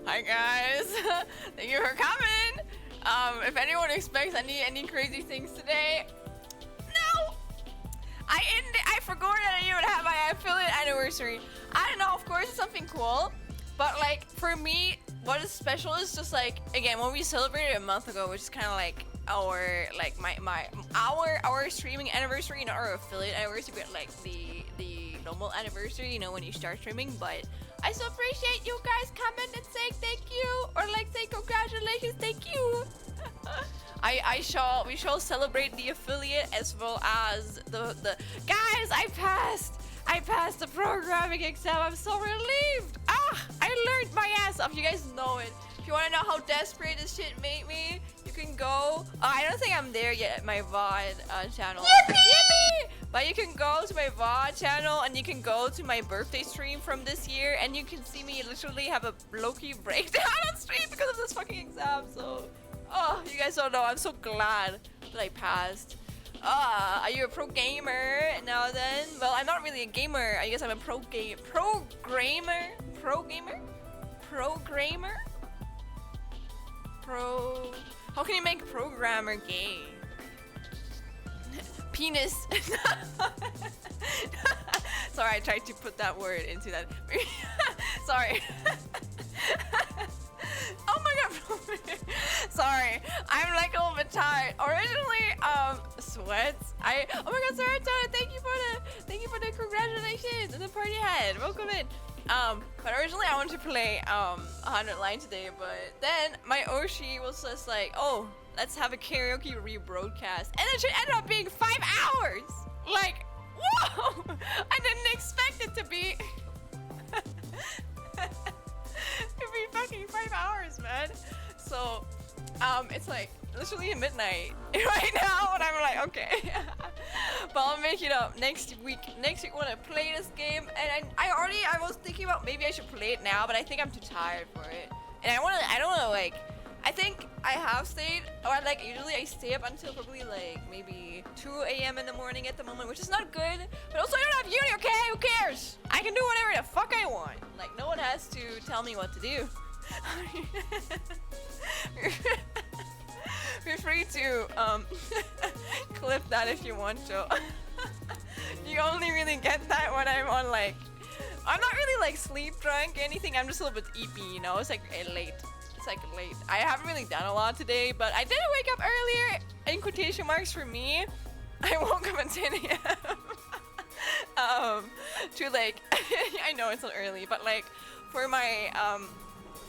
Hi guys, thank you for coming. If anyone expects any crazy things today, no. I forgot that I even have my affiliate anniversary. I don't know, of course it's something cool, but like for me, what is special is just like, again, when we celebrated a month ago, which is kind of like our our streaming anniversary, not our affiliate anniversary, but like the normal anniversary, you know, when you start streaming. But I so appreciate you guys coming and saying thank you, or like say congratulations, thank you. we shall celebrate the affiliate as well as the guys. I passed the programming exam. I'm so relieved. I learned my ass off. You guys know it. If you want to know how desperate this shit made me, you can go. I don't think I'm there yet at my VOD channel. Yippee! But you can go to my VOD channel and you can go to my birthday stream from this year and you can see me literally have a low-key breakdown on stream because of this fucking exam. So, you guys don't know. I'm so glad that I passed. Are you a pro gamer now then? Well, I'm not really a gamer. I guess I'm a programmer. How can you make programmer gay? Penis. Sorry, I tried to put that word into that. Sorry. Oh my god. Sorry, I'm like a little bit tired. Originally, sweats. Oh my god, Serotonin, thank you for the congratulations and the party hat. Welcome in. But originally I wanted to play 100 Line today, but then my Oshi was just like, oh, let's have a karaoke rebroadcast, and it should end up being 5 hours. Like, whoa! I didn't expect it to be fucking 5 hours, man. So, it's like literally midnight right now, and I'm like, okay. But I'll make it up next week. Next week when I play this game, and I was thinking about maybe I should play it now, but I think I'm too tired for it. And I don't wanna like, I think I have stayed, or like usually I stay up until probably like maybe 2 a.m. in the morning at the moment, which is not good. But also I don't have uni, okay? Who cares? I can do whatever the fuck I want. Like no one has to tell me what to do. Feel free to clip that if you want to. You only really get that when I'm on like, I'm not really like sleep drunk or anything. I'm just a little bit eepy, you know. It's like late. It's like late. I haven't really done a lot today, but I did wake up earlier. In quotation marks for me, I woke up at 10 a.m. To like, I know it's not early, but like for my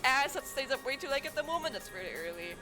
ass that stays up way too late at the moment, that's really early.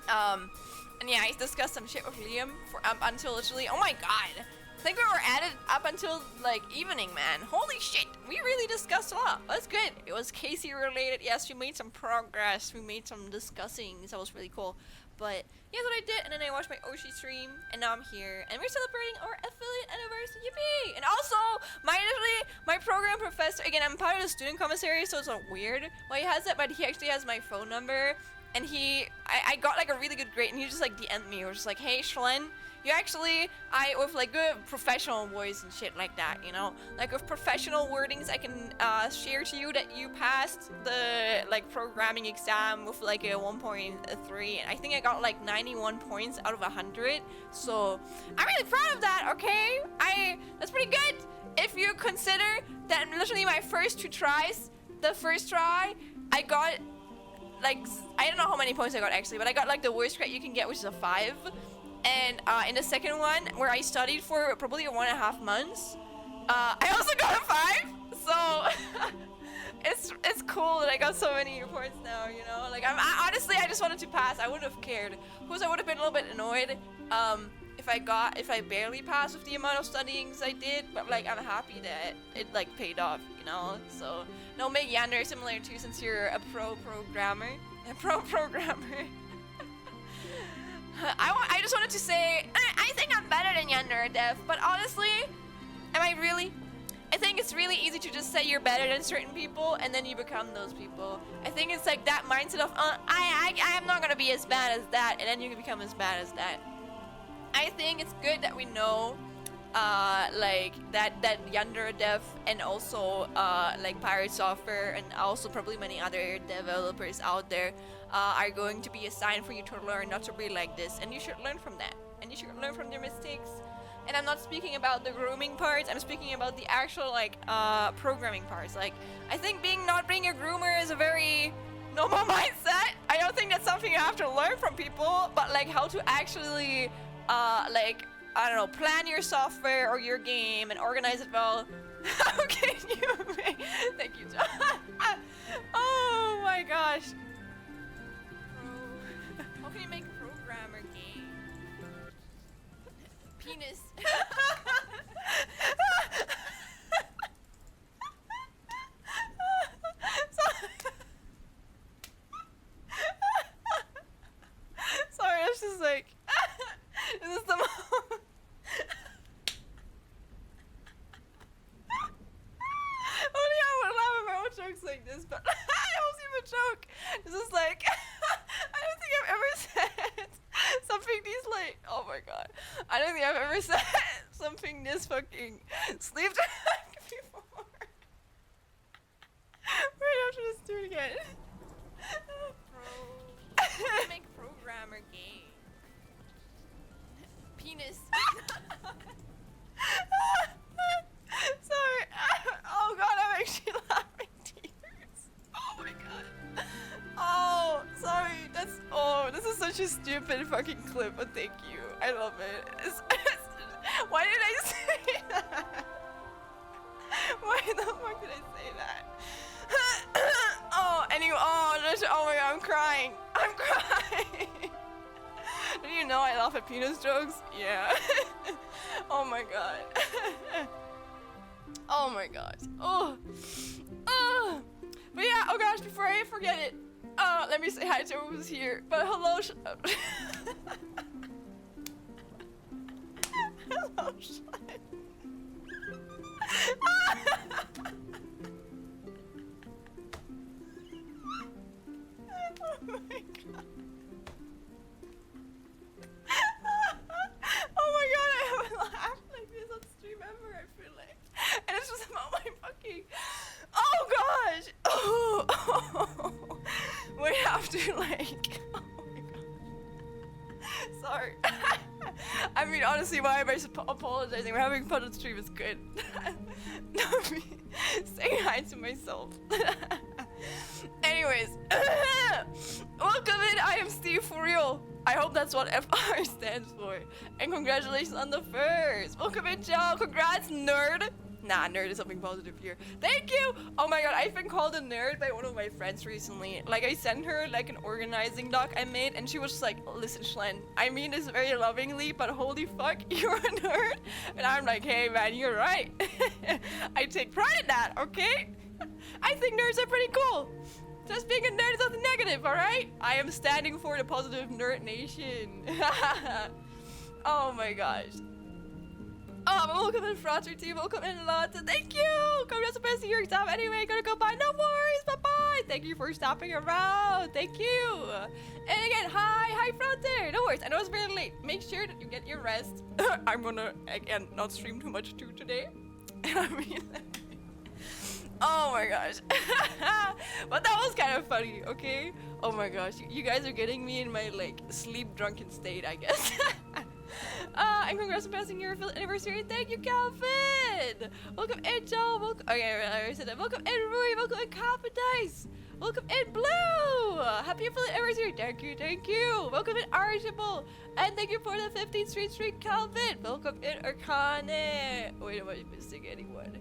And yeah, I discussed some shit with Liam for up until literally, oh my god. I think we were at it up until like evening, man. Holy shit, we really discussed a lot. That's good. It was Casey related. Yes, we made some progress. We made some discussing. That was really cool. But yeah, that's what I did. And then I watched my Oshi stream, and now I'm here, and we're celebrating our affiliate anniversary. Yippee! And also, my program professor. Again, I'm part of the student commissary, so it's not weird why he has that. But he actually has my phone number, and I got like a really good grade, and he just like DM'd me. He was just like, hey, Shlen. You actually, with like good professional voice and shit like that, you know? Like with professional wordings, I can share to you that you passed the like programming exam with like a 1.3, and I think I got like 91 points out of 100. So I'm really proud of that, okay? That's pretty good. If you consider that literally my first 2 tries, the first try, I got like, I don't know how many points I got actually, but I got like the worst grade you can get, which is a 5. And in the second one, where I studied for probably 1.5 months, I also got a 5. So it's cool that I got so many points now, you know? Like honestly, I just wanted to pass. I wouldn't have cared. Because I would have been a little bit annoyed if I barely passed with the amount of studyings I did. But like I'm happy that it like paid off, you know? So no, make Yander similar to, since you're a pro programmer. I just wanted to say, I think I'm better than Yander Dev, but honestly, am I really? I think it's really easy to just say you're better than certain people, and then you become those people. I think it's like that mindset of, I am not gonna be as bad as that, and then you can become as bad as that. I think it's good that we know, like that Yander Dev and also like Pirate Software and also probably many other developers out there are going to be a sign for you to learn not to be like this, and you should learn from that, and you should learn from their mistakes. And I'm not speaking about the grooming parts, I'm speaking about the actual like programming parts. Like I think not being a groomer is a very normal mindset. I don't think that's something you have to learn from people, but like how to actually like, I don't know, plan your software or your game and organize it well. How can you make... Thank you, John. Oh my gosh. How can you make a programmer game? Penis. Sorry, I was just like... This is the moment. Only I would laugh at my own jokes like this, but I don't even joke. This is like, I don't think I've ever said something this like, oh my god. I don't think I've ever said something this fucking sleep track before. Wait, I have to just do it again. Make programmer game. Penis. Sorry. Oh god, I'm actually laughing tears. Oh my god. Oh, sorry. This is such a stupid fucking clip, but thank you. I love it. Why did I say that? Why the fuck did I say that? Oh, anyway, oh my god, I'm crying. I'm crying. Do you know I laugh at penis jokes? Yeah. Oh my god. Oh my gosh. Oh. Oh. But yeah, oh gosh, before I forget it, let me say hi to everyone who's here. But hello, hello, my god. Oh my god, I haven't laughed like this on stream ever, I feel like. And it's just about my fucking... Oh gosh! Oh. We have to like... Oh my god. Sorry. I mean, honestly, why am I apologizing? We're having fun on stream, it's good. Not me saying hi to myself. Anyways, welcome in. I am Steve for real. I hope that's what FR stands for. And congratulations on the first. Welcome in, Joe. Congrats, nerd. Nah, nerd is something positive here. Thank you. Oh my god, I've been called a nerd by one of my friends recently. Like, I sent her like an organizing doc I made, and she was just like, listen, Schlen, I mean this very lovingly, but holy fuck, you're a nerd. And I'm like, hey man, you're right. I take pride in that, okay? I think nerds are pretty cool. Just being a nerd is nothing negative, alright? I am standing for the positive nerd nation. Oh my gosh. Oh, welcome in Frater team, welcome in Lotta, thank you! Congrats on passing your exam anyway, gonna go bye, no worries, bye-bye! Thank you for stopping around, thank you! And again, hi Frater, no worries, I know it's very late, make sure that you get your rest. I'm gonna, again, not stream too much too today. I mean... Oh my gosh. But that was kind of funny, okay? Oh my gosh, you guys are getting me in my, like, sleep drunken state, I guess. And congrats on passing your anniversary. Thank you, Calvin! Welcome in, Joe. Welcome. Okay, I already said that. Welcome in, Rui. Welcome in, Dice. Welcome in, Blue. Happy anniversary. Thank you, thank you. Welcome in, Archibald. And thank you for the 15th Street, Calvin. Welcome in, Arcane. Wait, am I missing anyone?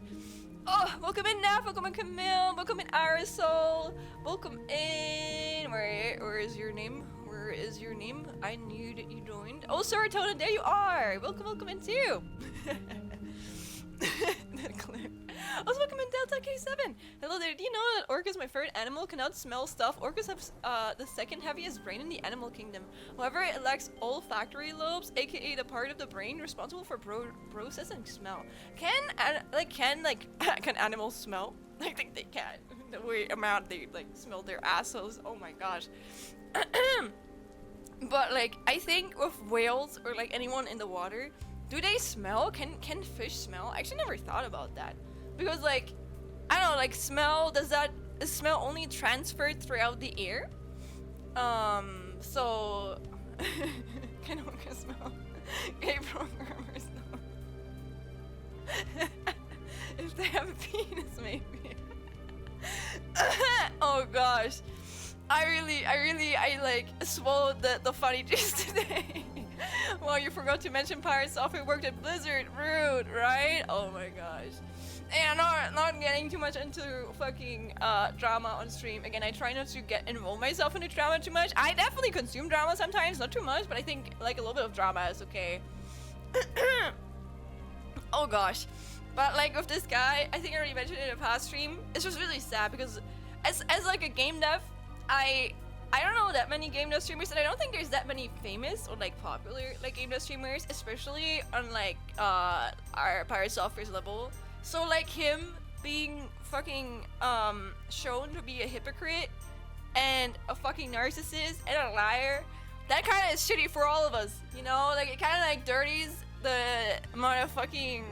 Oh, welcome in, Naf. Welcome in, Camille. Welcome in, Aerosol. Welcome in. Where is your name? Where is your name? I knew that you joined. Oh, Serotonin, there you are. Welcome in too. Also, welcome in Delta K7. Hello there. Do you know that orcas, my favorite animal, cannot smell stuff? Orcas have the second heaviest brain in the animal kingdom. However, it lacks olfactory lobes, aka the part of the brain responsible for processing smell. Can animals smell? I think they can. The way amount they like smell their assholes. Oh my gosh. But like, I think with whales or like anyone in the water, do they smell? Can fish smell? I actually never thought about that. Because like, I don't know, like smell, is smell only transferred throughout the air? So, can orcas smell? Gay programmers know. If they have a penis, maybe. Oh gosh. I like swallowed the funny juice today. Well, you forgot to mention Pirate Software worked at Blizzard. Rude, right? Oh my gosh. And not getting too much into fucking drama on stream. Again, I try not to involve myself into drama too much. I definitely consume drama sometimes, not too much, but I think like a little bit of drama is okay. Oh gosh. But like with this guy, I think I already mentioned it in a past stream, it's just really sad because as like a game dev, I don't know that many game dev streamers, and I don't think there's that many famous or like popular like game dev streamers, especially on like our Pirate Software's level. So like him being fucking shown to be a hypocrite and a fucking narcissist and a liar, that kind of is shitty for all of us, you know? Like it kind of like dirties the motherfucking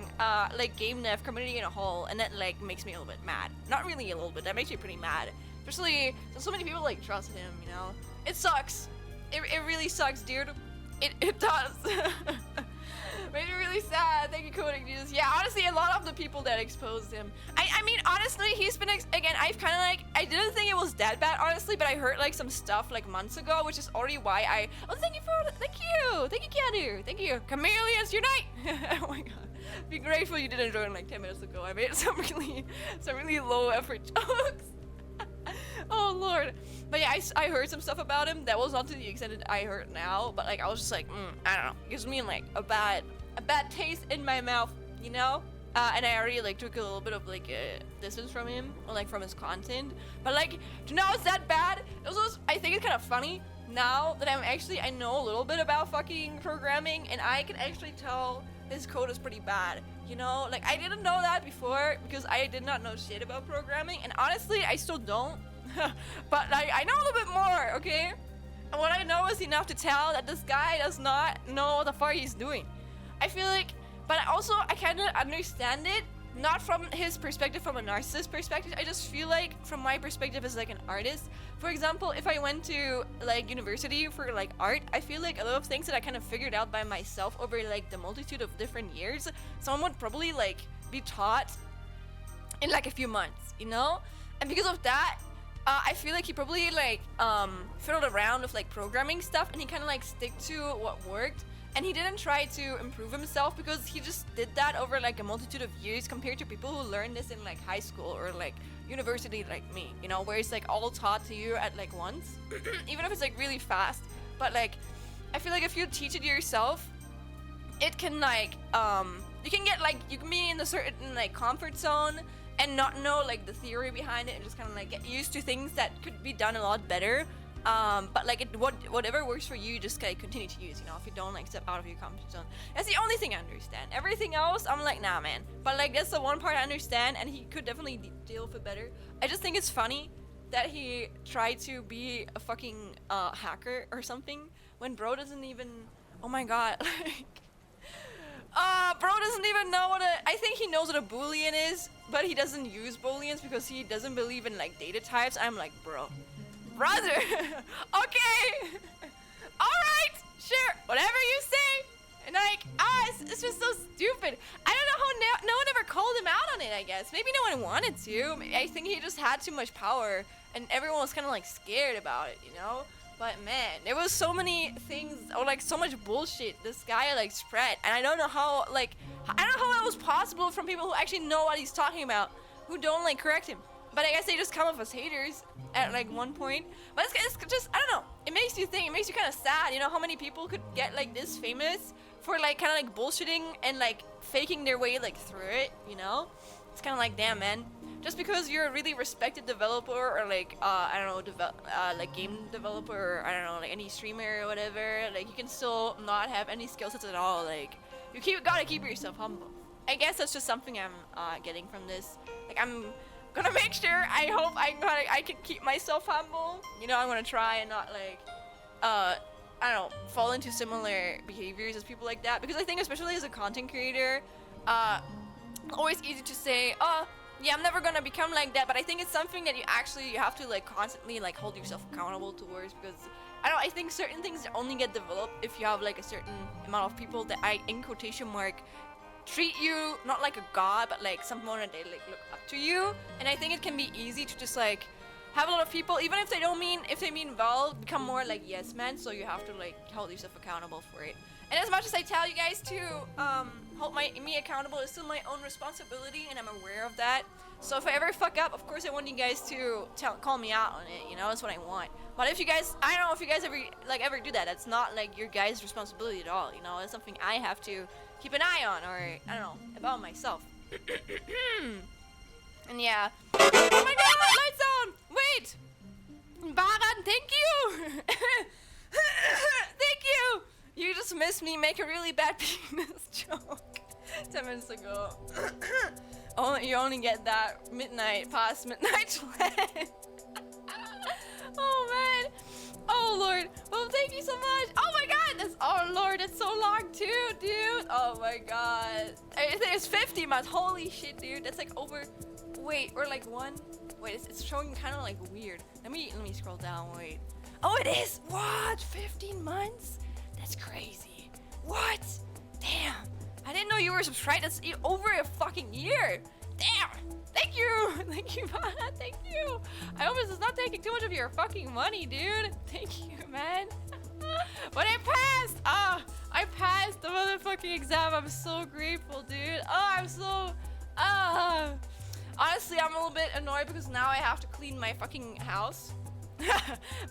like game dev community in a whole, and that like makes me a little bit mad. Not really a little bit, that makes me pretty mad. Especially so many people like trust him, you know? It sucks. It really sucks, dude. It does. Made me really sad. Thank you, Coding Jesus. Yeah, honestly, a lot of the people that exposed him. I mean, honestly, he's been again. I've kind of like, I didn't think it was that bad, honestly, but I heard like some stuff like months ago, which is already why thank you, Keanu, thank you, Chameleons Unite. Oh my god, be grateful you didn't join like 10 minutes ago. I made some really low effort jokes. Oh lord. But yeah, I heard some stuff about him that was not to the extent that I heard now, but like I was just like, I don't know, it gives me like a bad taste in my mouth, you know? And I already like took a little bit of like a distance from him, or like from his content. But like, to know it's that bad, I think it's kind of funny now that I know a little bit about fucking programming, and I can actually tell his code is pretty bad. You know, like I didn't know that before because I did not know shit about programming, and honestly, I still don't. But like, I know a little bit more, okay? And what I know is enough to tell that this guy does not know what the fuck he's doing. I feel like, but also I kind of understand it, not from his perspective, from a narcissist perspective. I just feel like from my perspective as like an artist, for example, if I went to like university for like art, I feel like a lot of things that I kind of figured out by myself over like the multitude of different years, someone would probably like be taught in like a few months, you know? And because of that, I feel like he probably like fiddled around with like programming stuff, and he kind of like stick to what worked, and he didn't try to improve himself because he just did that over like a multitude of years compared to people who learn this in like high school or like university like me, you know, where it's like all taught to you at like once, even if it's like really fast. But like I feel like if you teach it yourself, it can like you can get like, you can be in a certain like comfort zone and not know like the theory behind it, and just kind of like get used to things that could be done a lot better. But like whatever works for you, just like continue to use, you know, if you don't like step out of your comfort zone. That's the only thing I understand. Everything else I'm like, nah man. But like that's the one part I understand, and he could definitely deal with it better. I just think it's funny that he tried to be a fucking hacker or something when bro doesn't even, oh my god, like bro doesn't even know what I think he knows what a boolean is, but he doesn't use booleans because he doesn't believe in like data types. I'm like, brother, okay, all right, sure, whatever you say. And like, it's just so stupid. I don't know how no one ever called him out on it, I guess. Maybe no one wanted to. I think he just had too much power, and everyone was kind of like scared about it, you know? But man, there was so many things, or like so much bullshit this guy like spread, and I don't know how, like, I don't know how that was possible from people who actually know what he's talking about, who don't like correct him. But I guess they just come off as haters at like one point. But it's just, I don't know, it makes you think, it makes you kind of sad, you know, how many people could get like this famous for like kind of like bullshitting and like faking their way like through it, you know? It's kind of like, damn man, just because you're a really respected developer or like I don't know, like game developer, or I don't know, like any streamer or whatever, like you can still not have any skill sets at all. Like you gotta keep yourself humble. I guess that's just something I'm getting from this. Like I'm gonna make sure, I hope I can keep myself humble. You know, I'm gonna try and not like I don't know, fall into similar behaviors as people like that, because I think especially as a content creator, always easy to say, oh yeah, I'm never gonna become like that, but I think it's something that you have to like constantly like hold yourself accountable towards, because I think certain things only get developed if you have like a certain amount of people that in quotation mark treat you not like a god, but like someone that they like look up to you. And I think it can be easy to just like have a lot of people, even if they mean well, become more like yes men, so you have to like hold yourself accountable for it. And as much as I tell you guys to hold me accountable, it's still my own responsibility, and I'm aware of that. So if I ever fuck up, of course I want you guys to call me out on it, you know, that's what I want. But if you guys, I don't know if you guys ever do that, that's not like your guys' responsibility at all, you know, it's something I have to keep an eye on, or I don't know, about myself. And yeah. Oh my god, lights on! Wait! Baran, thank you! Thank you! You just missed me make a really bad penis joke 10 minutes ago. You only get that past midnight land. Oh man. Oh lord. Well, thank you so much. Oh my god. Oh lord, that's so long too, dude. Oh my god. It's 50 months. Holy shit, dude. That's like over. Wait, or like one. Wait, it's showing kind of like weird. Let me scroll down. Wait. Oh, it is. What? 15 months? That's crazy. What? Damn. I didn't know you were subscribed. That's over a fucking year. Damn. Thank you. Thank you, man. Thank you. I hope this is not taking too much of your fucking money, dude. Thank you, man. But I passed. I passed the motherfucking exam. I'm so grateful, dude. I'm so... Honestly, I'm a little bit annoyed because now I have to clean my fucking house.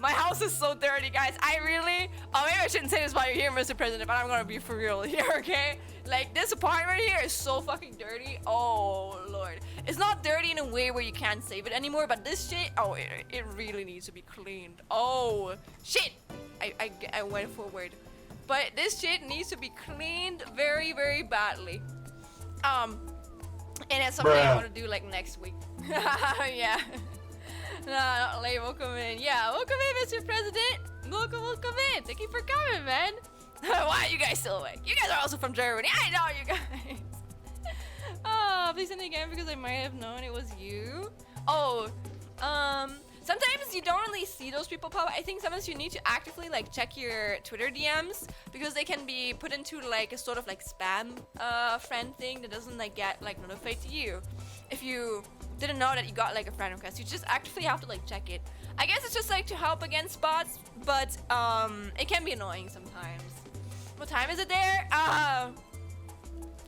My house is so dirty, guys. Maybe I shouldn't say this while you're here, Mr. President, but I'm gonna be for real here, okay? Like, this apartment here is so fucking dirty. Oh, Lord. It's not dirty in a way where you can't save it anymore, but this shit, it really needs to be cleaned. Oh, shit. I went forward. But this shit needs to be cleaned very, very badly. And that's something I want to do, like, next week. Yeah. No, not late. Welcome in. Yeah, welcome in, Mr. President. Welcome in. Thank you for coming, man. Why are you guys still awake? You guys are also from Germany. I know you guys. Oh, please send it again because I might have known it was you. Oh, sometimes you don't really see those people pop up. I think sometimes you need to actively like check your Twitter DMs because they can be put into like a sort of like spam friend thing that doesn't like get like notified to you. If you didn't know that you got like a friend request, you just actively have to like check it. I guess it's just like to help against bots, but it can be annoying sometimes. What time is it there?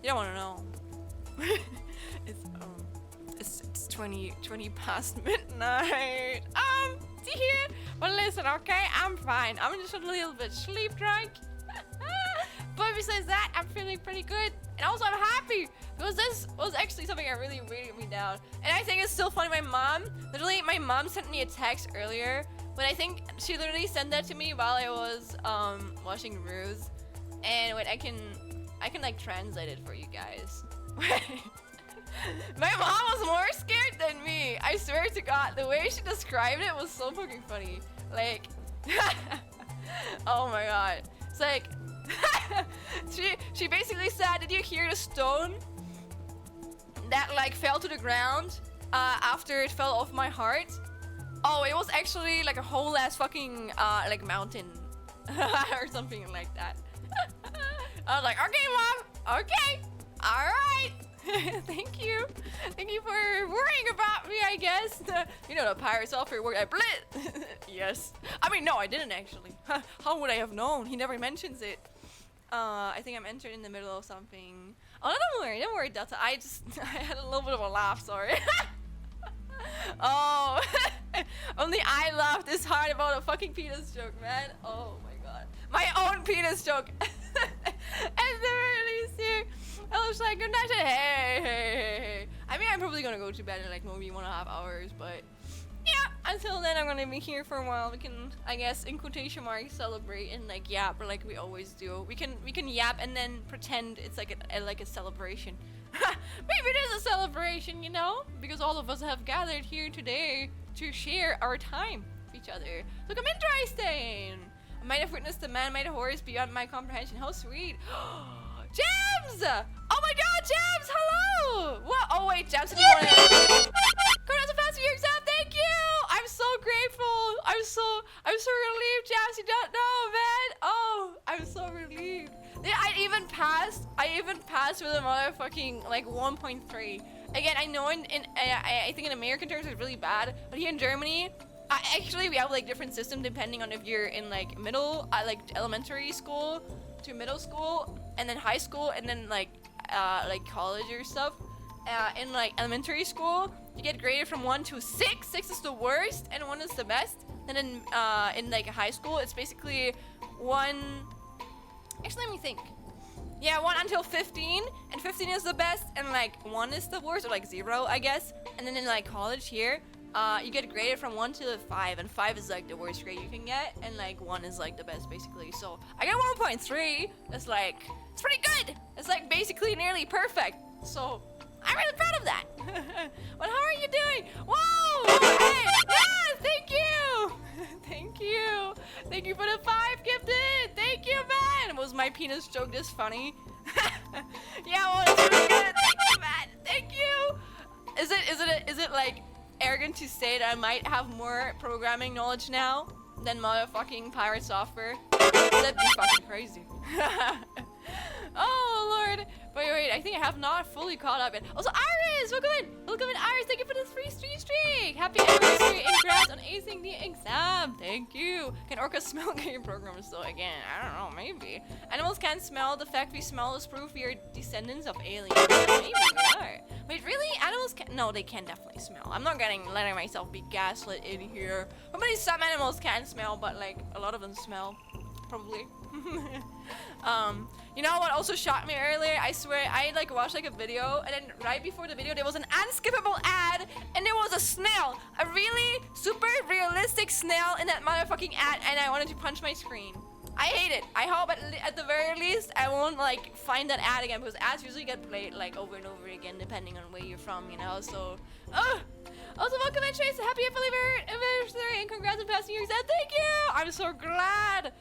You don't want to know. It's 20 past midnight. See here? Well, listen, okay, I'm fine. I'm just a little bit sleep drunk. But besides that, I'm feeling pretty good. And also, I'm happy because this was actually something that really weighted me down. And I think it's still funny. My mom sent me a text earlier, but I think she literally sent that to me while I was watching Ruse. And wait, I can like translate it for you guys. My mom was more scared than me. I swear to God, the way she described it was so fucking funny. Like, oh my God. It's like, she basically said, did you hear the stone that like fell to the ground after it fell off my heart? Oh, it was actually like a whole ass fucking like mountain or something like that. I was like, okay, Mom, okay, all right. Thank you for worrying about me, I guess. You know, the pirate software work at Blit. Yes. I mean, no, I didn't actually. How would I have known? He never mentions it. I think I'm entered in the middle of something. Oh, no, don't worry, Delta. I had a little bit of a laugh, sorry. Oh, only I laughed this hard about a fucking penis joke, man. Oh my God. My own penis joke. And the release here. I was like, good night. Hey. I mean, I'm probably gonna go to bed in like maybe 1.5 hours, but yeah, until then, I'm gonna be here for a while. We can, I guess, in quotation marks, celebrate and like yap, or like we always do. We can yap and then pretend it's like a celebration. Maybe it is a celebration, you know, because all of us have gathered here today to share our time with each other. Look, I'm interesting. I might have witnessed a man-made horse beyond my comprehension. How sweet. Jams! Oh my God, Jams! Hello! What? Oh wait, Jams, did you want to go down so fast for your exam? Thank you! I'm so grateful. I'm so relieved, Jams. You don't know, man. Oh, I'm so relieved. I even passed with a motherfucking like 1.3. Again, I know I think in American terms it's really bad, but here in Germany, actually we have like different system depending on if you're in like like elementary school to middle school and then high school and then like college or stuff. In like elementary school, you get graded from 1 to 6. 6 is the worst and 1 is the best. And then in like high school, it's basically 1. Actually, let me think. Yeah, 1 until 15, and 15 is the best, and like 1 is the worst, or like 0, I guess. And then in like college here, you get graded from 1 to 5, and 5 is like the worst grade you can get, and like 1 is like the best basically. So I got 1.3. It's like, it's pretty good. It's like basically nearly perfect. So I'm really proud of that. Well, how are you doing? Whoa! Hey! Yes, thank you! Thank you for the 5 gifted! Thank you, man! Was my penis joke this funny? Yeah, well, it's really good. Thank you, man! Thank you! Is it like arrogant to say that I might have more programming knowledge now than motherfucking pirate software? That'd be fucking crazy. Oh, Lord. Wait, I think I have not fully caught up yet. Also, Iris, welcome in, Iris. Thank you for the 3 streak. Happy anniversary and congrats on acing the exam. Thank you. Can orcas smell game programs though? Again, I don't know, maybe. Animals can't smell. The fact we smell is proof we are descendants of aliens. Maybe we are. Wait, really? Animals can? No, they can definitely smell. I'm not letting myself be gaslit in here. Probably some animals can smell, but like a lot of them smell. Probably. You know what also shocked me earlier? I swear, I like watched like a video, and then right before the video there was an unskippable ad, and there was a snail, a really super realistic snail in that motherfucking ad, and I wanted to punch my screen. I hate it. I hope at the very least I won't like find that ad again, because ads usually get played like over and over again depending on where you're from, you know. So, also welcome and Trace, happy anniversary and congrats on passing your exam. Thank you. I'm so glad.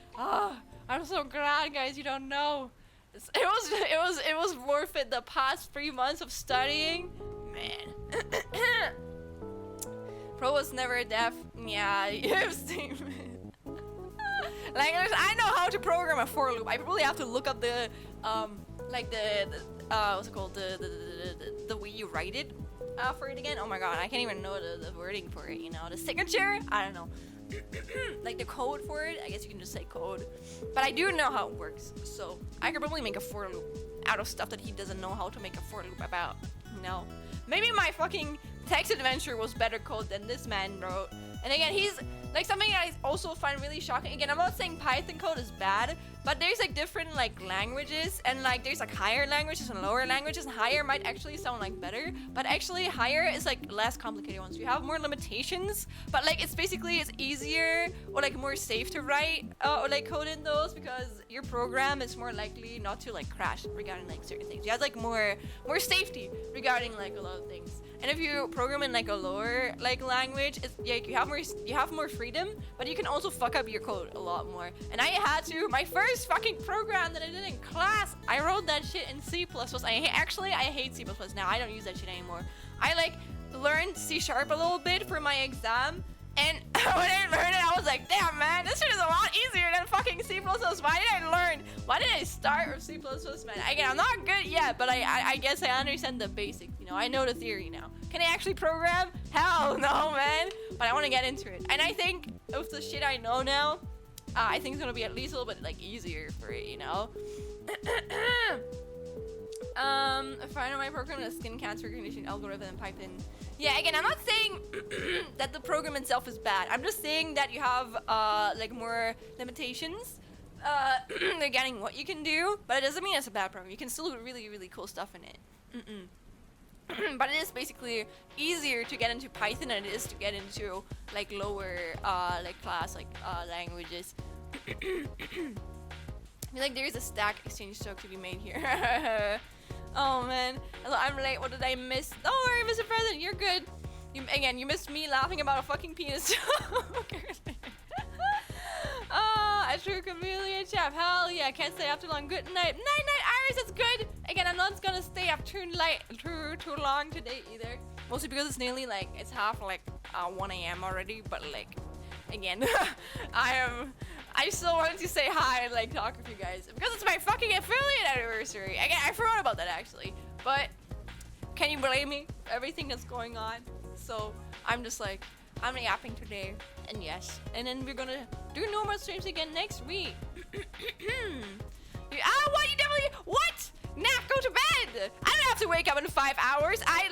I'm so glad, guys. You don't know. It was worth it. The past 3 months of studying, man. Pro was never deaf. Yeah, you've seen. Like, I know how to program a for loop. I probably have to look up the like the what's it called, the way you write it for it again. Oh my god, I can't even know the wording for it. You know, the signature. I don't know. Like the code for it. I guess you can just say code. But I do know how it works, so I could probably make a for loop out of stuff that he doesn't know how to make a for loop about. No, maybe my fucking text adventure was better code than this man wrote. And again, he's like, something I also find really shocking. Again, I'm not saying Python code is bad, but there's like different like languages, and like there's like higher languages and lower languages, and higher might actually sound like better, but actually higher is like less complicated ones. You have more limitations, but like it's easier or like more safe to write or like code in those, because your program is more likely not to like crash regarding like certain things. You have like more safety regarding like a lot of things. And if you program in like a lower like language, it's like you have more freedom, but you can also fuck up your code a lot more. And I had to, my first fucking program that I did in class, I wrote that shit in C++. I hate C++ now. I don't use that shit anymore. I like learned C# a little bit for my exam, and when I learned it, I was like, damn man, this shit is a lot easier than fucking C++. Why did I start with C++, man? Again, I'm not good yet, but I guess I understand the basics, you know. I know the theory now. Can I actually program? Hell no, man. But I want to get into it. And I think with the shit I know now, I think it's gonna be at least a little bit like easier for it, you know. A friend of my program is a skin cancer recognition algorithm in Python. Yeah, again, I'm not saying that the program itself is bad. I'm just saying that you have like more limitations regarding what you can do, but it doesn't mean it's a bad program. You can still do really, really cool stuff in it. But it is basically easier to get into Python than it is to get into like lower like class like languages. I feel like there's a Stack Exchange joke to be made here. Oh man, I'm late. What did I miss? Don't worry, Mr. President, you're good. You missed me laughing about a fucking penis. A true chameleon chap. Hell yeah, can't stay up too long. Good night. Night night, Iris, it's good. Again, I'm not gonna stay up too long today either. Mostly because it's nearly like, it's half like 1 a.m. already, but like, again, I still wanted to say hi and like talk with you guys because it's my fucking affiliate anniversary. Again, I forgot about that actually, but can you blame me? Everything that's going on. So I'm just like, I'm yapping today, and yes, and then we're gonna do normal streams again next week. What? You definitely, what? Nap, go to bed. I don't have to wake up in 5 hours. I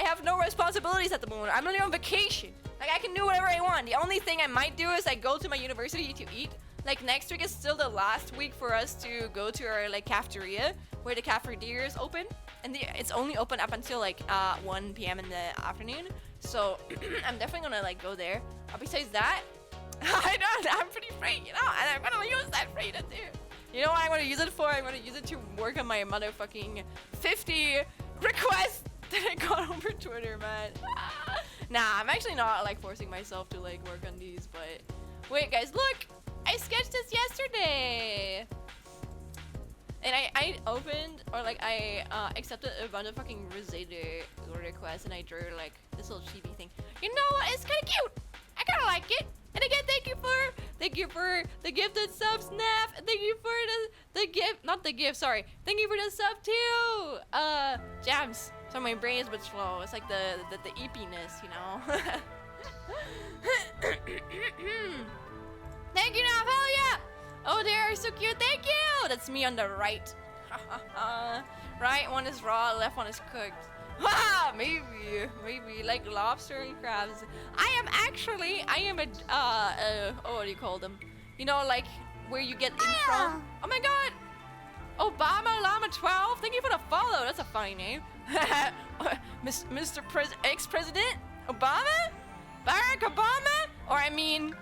have no responsibilities at the moment. I'm only on vacation. Like, I can do whatever I want. The only thing I might do is I go to my university to eat. Like, next week is still the last week for us to go to our like cafeteria, where the cafeteria is open, and it's only open up until like 1 p.m. in the afternoon. So I'm definitely gonna like go there. Besides that, I'm pretty free, you know, and I'm gonna use that freedom too. You know what I'm gonna use it for? I'm gonna use it to work on my motherfucking 50 requests that I got over Twitter, man. Nah, I'm actually not like forcing myself to like work on these, but wait, guys, look, I sketched this yesterday. And I opened, or like I accepted a bunch of fucking Rosetta requests, and I drew like this little chibi thing. You know what? It's kind of cute. I kind of like it. And again, thank you for the gifted sub, Snap. Thank you for the gift, not the gift. Sorry. Thank you for the sub too. Jams. So my brain is a bit slow. It's like the eepiness, you know. Thank you, Nav. Hell yeah. Oh, they are so cute. Thank you. That's me on the right. Right one is raw, left one is cooked. maybe like lobster and crabs. I am a what do you call them? You know, like where you get in from. Oh my god. Obama Llama 12. Thank you for the follow. That's a funny name. Mr. Ex-President Obama? Barack Obama? Or I mean,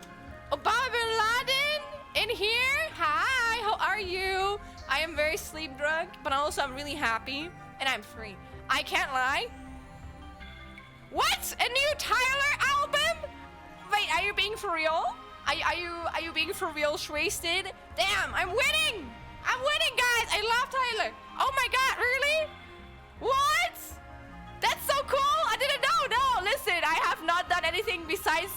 Obama bin Laden in here? Hi. about you? I am very sleep drunk, but also I'm really happy and I'm free. I can't lie. What? A new Tyler album? Wait, are you being for real? Are you being for real, Wasted? Damn, I'm winning! I'm winning, guys! I love Tyler! Oh my god, really? What? That's so cool! I didn't know! No, listen, I have not done anything besides...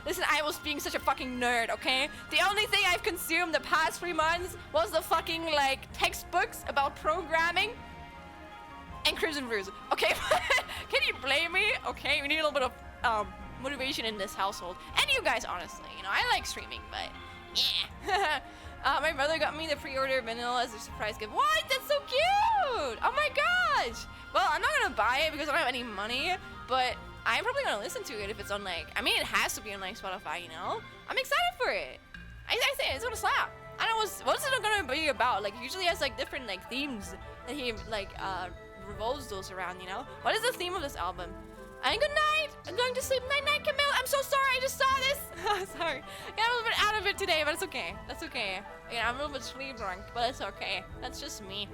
listen, I was being such a fucking nerd, okay? The only thing I've consumed the past 3 months was the fucking, like, textbooks about programming and Crimson Ruse. Okay, can you blame me? Okay, we need a little bit of, motivation in this household. And you guys, honestly, you know, I like streaming, but yeah. My brother got me the pre-order vanilla as a surprise gift. What? That's so cute! Oh my gosh! Well, I'm not gonna buy it because I don't have any money, but I'm probably gonna listen to it if it's on, like, I mean, it has to be on, like, Spotify, you know? I'm excited for it. I say it's gonna slap. I don't know what's it gonna be about. Like, usually has, like, different, like, themes that he, like, revolves those around, you know? What is the theme of this album? And good night! I'm going to sleep. Night night, Camille. I'm so sorry. I just saw this. Sorry. I got a little bit out of it today, but it's okay. That's okay. Yeah, I'm a little bit sleep drunk, but it's okay. That's just me.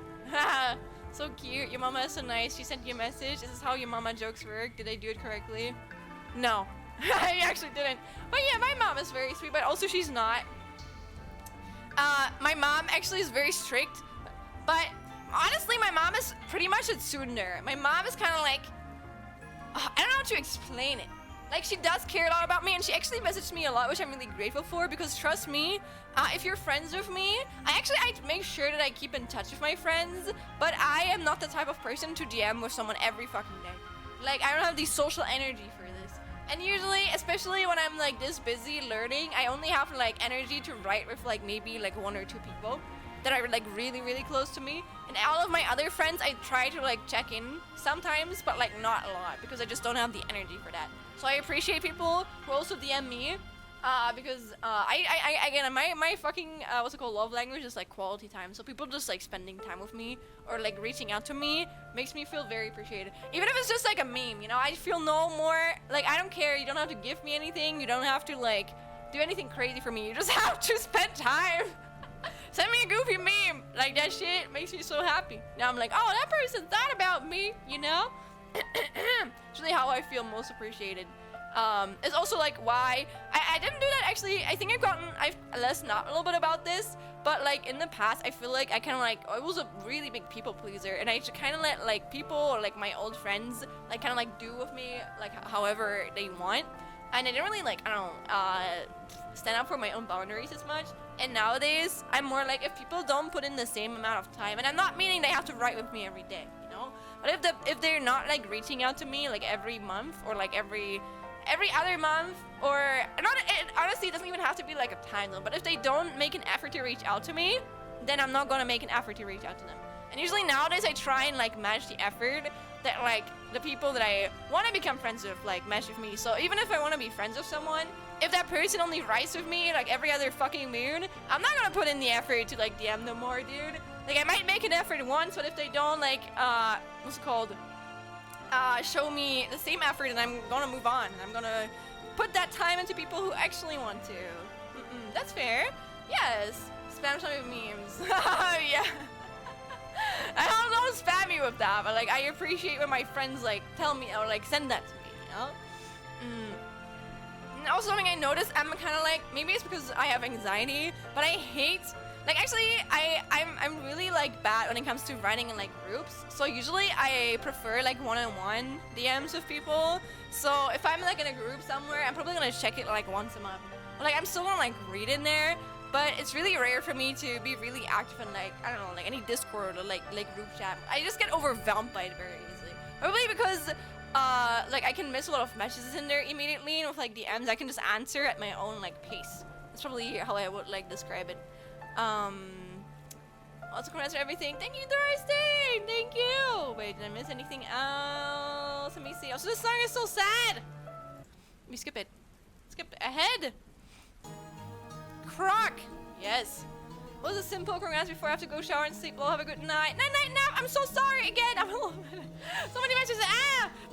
So cute. Your mama is so nice. She sent you a message. Is this how your mama jokes work? Did I do it correctly? No. I actually didn't. But yeah, my mom is very sweet, but also she's not. My mom actually is very strict, but honestly, my mom is pretty much a tsundere. My mom is kind of like, I don't know how to explain it. Like, she does care a lot about me, and she actually messaged me a lot, which I'm really grateful for, because trust me, if you're friends with me, I make sure that I keep in touch with my friends, but I am not the type of person to DM with someone every fucking day. Like, I don't have the social energy for this. And usually, especially when I'm, like, this busy learning, I only have, like, energy to write with, like, maybe, like, 1 or 2 people that are, like, really, really close to me. And all of my other friends, I try to, like, check in sometimes, but, like, not a lot, because I just don't have the energy for that. So I appreciate people who also DM me, because, again, my fucking, what's it called, love language is, like, quality time. So people just, like, spending time with me, or, like, reaching out to me, makes me feel very appreciated. Even if it's just, like, a meme, you know, I feel no more, like, I don't care, you don't have to give me anything, you don't have to, like, do anything crazy for me, you just have to spend time. Send me a goofy meme. Like, that shit makes me so happy. Now I'm like, oh, that person thought about me, you know? It's really how I feel most appreciated. It's also like why I didn't do that actually. I think I've less not a little bit about this, but like in the past, I feel like I kind of like, I was a really big people pleaser, and I kind of let like people or like my old friends like kind of like do with me like however they want. And I didn't really like, I don't know, stand up for my own boundaries as much. And nowadays, I'm more like, if people don't put in the same amount of time, and I'm not meaning they have to write with me every day, you know? But if they're not like reaching out to me like every month or like every other month, or not, honestly, it doesn't even have to be like a time limit. But if they don't make an effort to reach out to me, then I'm not gonna make an effort to reach out to them. And usually nowadays, I try and like match the effort that like the people that I want to become friends with like match with me. So even if I want to be friends with someone, if that person only writes with me like every other fucking moon, I'm not gonna put in the effort to like DM them more, dude. Like, I might make an effort once, but if they don't like what's it called, show me the same effort, then I'm gonna move on. I'm gonna put that time into people who actually want to. That's fair. Yes. Spam some of memes. Yeah. I don't spam you with that, but like I appreciate when my friends like tell me or like send that to me, you know? And also something I noticed, I'm kind of like, maybe it's because I have anxiety, but I hate, like actually I'm really like bad when it comes to writing in like groups. So usually I prefer like one-on-one DMs with people. So if I'm like in a group somewhere, I'm probably gonna check it like once a month. But, like I'm still gonna like read in there. But it's really rare for me to be really active in like, I don't know, like any Discord or like group chat. I just get overwhelmed by it very easily. Probably because like I can miss a lot of messages in there immediately, and with like DMs I can just answer at my own like pace. That's probably how I would like describe it. Also congrats for everything. Thank you, Thursday! Thank you! Wait, did I miss anything else? Let me see. Also, this song is so sad! Let me skip it. Skip ahead! Croc! Yes. Was a simple congrats before I have to go shower and sleep. Well, have a good night. Night nap. I'm so sorry again. I'm a little bit. So many messages.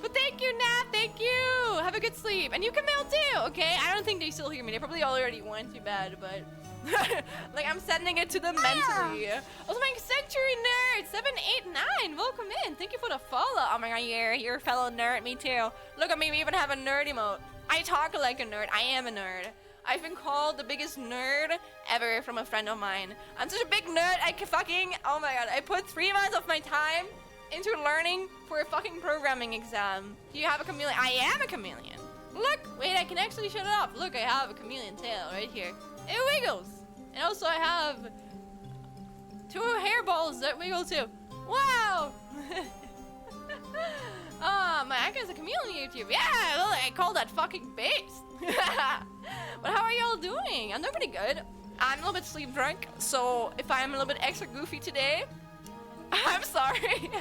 But thank you, Nap. Thank you. Have a good sleep. And you can mail too, okay? I don't think they still hear me. They probably already went to bed, but like I'm sending it to them mentally. Also, my Century Nerd 789. Welcome in. Thank you for the follow. Oh my god, you're a fellow nerd. Me too. Look at me. We even have a nerd emote. I talk like a nerd. I am a nerd. I've been called the biggest nerd ever from a friend of mine. I'm such a big nerd, I can fucking, oh my god, I put 3 months of my time into learning for a fucking programming exam. Do you have a chameleon? I am a chameleon. Look, wait, I can actually shut it off. Look, I have a chameleon tail right here. It wiggles. And also I have 2 hairballs that wiggle too. Wow. My icon is a chameleon YouTube. Yeah, well, I call that fucking base. But how are y'all doing? I'm doing pretty good. I'm a little bit sleep drunk, so if I'm a little bit extra goofy today, I'm sorry.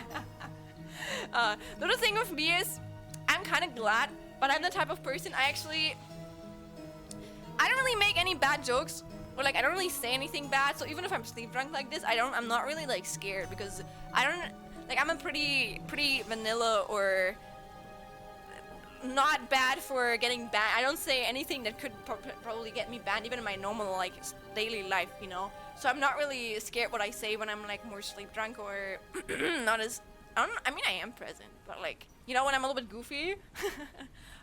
The other thing with me is, I'm kind of glad, but I'm the type of person I don't really make any bad jokes, or like I don't really say anything bad. So even if I'm sleep drunk like this, I'm not really like scared because I'm a pretty vanilla or not bad for getting banned. I don't say anything that could probably get me banned even in my normal like daily life, you know. So I'm not really scared what I say when I'm like more sleep drunk or not as I mean I am present, but like, you know, when I'm a little bit goofy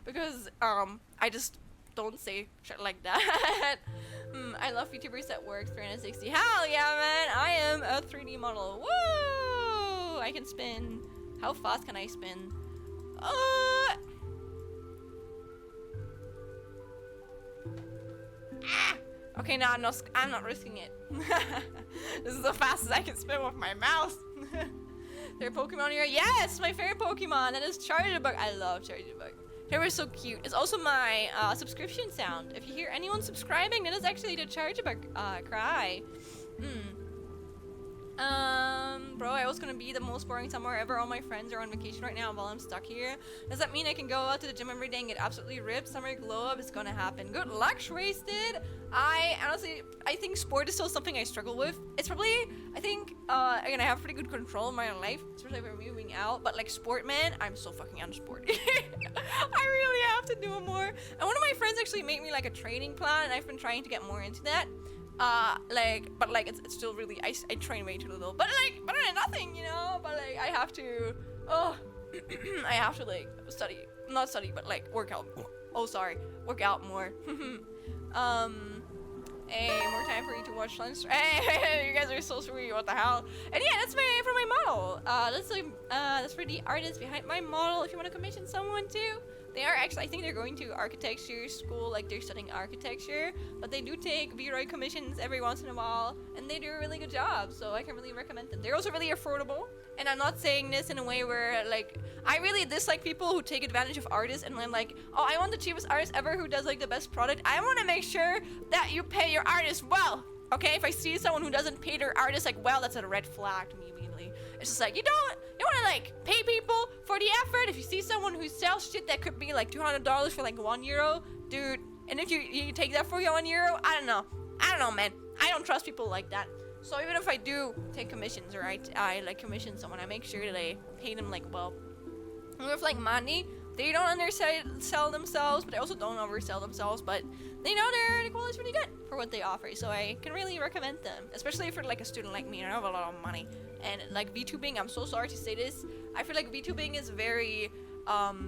because I just don't say shit like that. I love VTubers that work 360. Hell yeah, man. I am a 3D model. Woo! I can spin. How fast can I spin? Okay, no, I'm not risking it. This is the fastest I can spin with my mouse. Their Pokemon here? Yes, my favorite Pokemon. That is Charjabug. I love Charjabug. They were so cute. It's also my subscription sound. If you hear anyone subscribing, that is actually the Charjabug cry. Bro, I was gonna be the most boring summer ever. All my friends are on vacation right now while I'm stuck here. Does that mean I can go out to the gym every day and get absolutely ripped? Summer glow up is gonna happen. Good luck, Wasted. I think sport is still something I struggle with. It's probably, again, I have pretty good control in my own life, especially if we're moving out, but like sport, man, I'm so fucking unsporty. I really have to do more. And one of my friends actually made me like a training plan, and I've been trying to get more into that. It's still really, I train way too little, but like, better than nothing, you know, but like, I have to, I have to like not study, but like work out more. Hey, more time for you to watch lunch. Hey, you guys are so sweet, what the hell? And yeah, that's for my model. That's for the artist behind my model. If you want to commission someone too. They are actually, I think they're going to architecture school, like they're studying architecture, but they do take V-Roy commissions every once in a while, and they do a really good job, so I can really recommend them. They're also really affordable, and I'm not saying this in a way where, like, I really dislike people who take advantage of artists, and I'm like, oh, I want the cheapest artist ever who does, like, the best product. I want to make sure that you pay your artist well, okay? If I see someone who doesn't pay their artist, like, well, that's a red flag to me immediately. It's just like, you want to like pay people for the effort. If you see someone who sells shit that could be like $200 for like €1, dude, and if you take that for €1, I don't know, man. I don't trust people like that. So even if I do take commissions or I like commission someone, I make sure that I pay them like well. And with like money, they don't undersell themselves, but they also don't oversell themselves, but they know their quality's pretty good for what they offer, so I can really recommend them, especially for like a student like me. I don't have a lot of money, and like VTubing, I'm so sorry to say this, I feel like VTubing is very either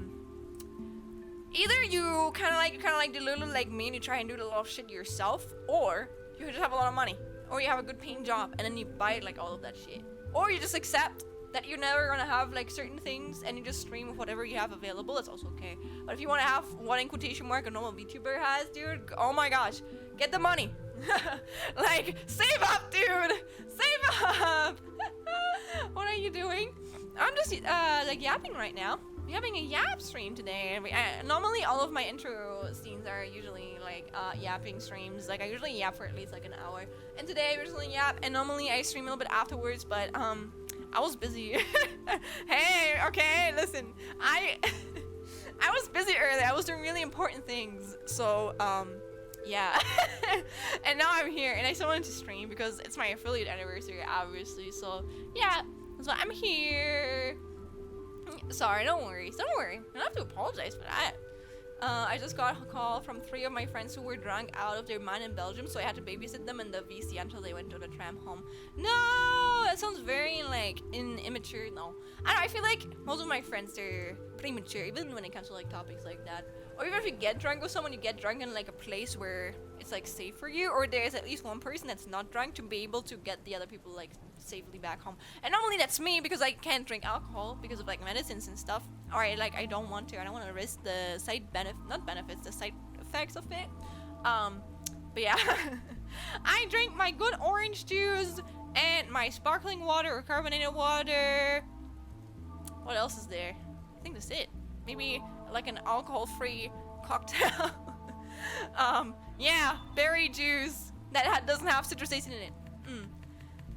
you kind of like do little like me and you try and do a lot of shit yourself, or you just have a lot of money, or you have a good paying job and then you buy like all of that shit, or you just accept that you're never gonna have like certain things and you just stream with whatever you have available. That's also okay. But if you want to have what in quotation mark a normal VTuber has, dude, oh my gosh, get the money. Like, save up, dude, save up. What are you doing? I'm just like yapping right now. We're having a yap stream today. Normally all of my intro scenes are usually like yapping streams. Like I usually yap for at least like an hour, and today we're just gonna yap, and normally I stream a little bit afterwards, but I was busy. Hey, okay, listen, I was busy earlier. I was doing really important things, so yeah. And now I'm I'm here, and I still wanted to stream because it's my affiliate anniversary, obviously. So yeah, so I'm here. Sorry, don't worry. Don't worry. I don't have to apologize for that. I just got a call from 3 of my friends who were drunk out of their mind in Belgium, so I had to babysit them in the VC until they went to the tram home. No, that sounds very like immature. No, I feel like most of my friends, they're pretty mature, even when it comes to like topics like that. Or even if you get drunk with someone, you get drunk in like a place where it's like safe for you, or there's at least one person that's not drunk to be able to get the other people like safely back home. And normally that's me because I can't drink alcohol because of like medicines and stuff. Or I don't want to. I don't want to risk the side the side effects of it. But yeah, I drink my good orange juice and my sparkling water or carbonated water. What else is there? I think that's it. Maybe like an alcohol-free cocktail. Yeah, berry juice that doesn't have citrus acid in it.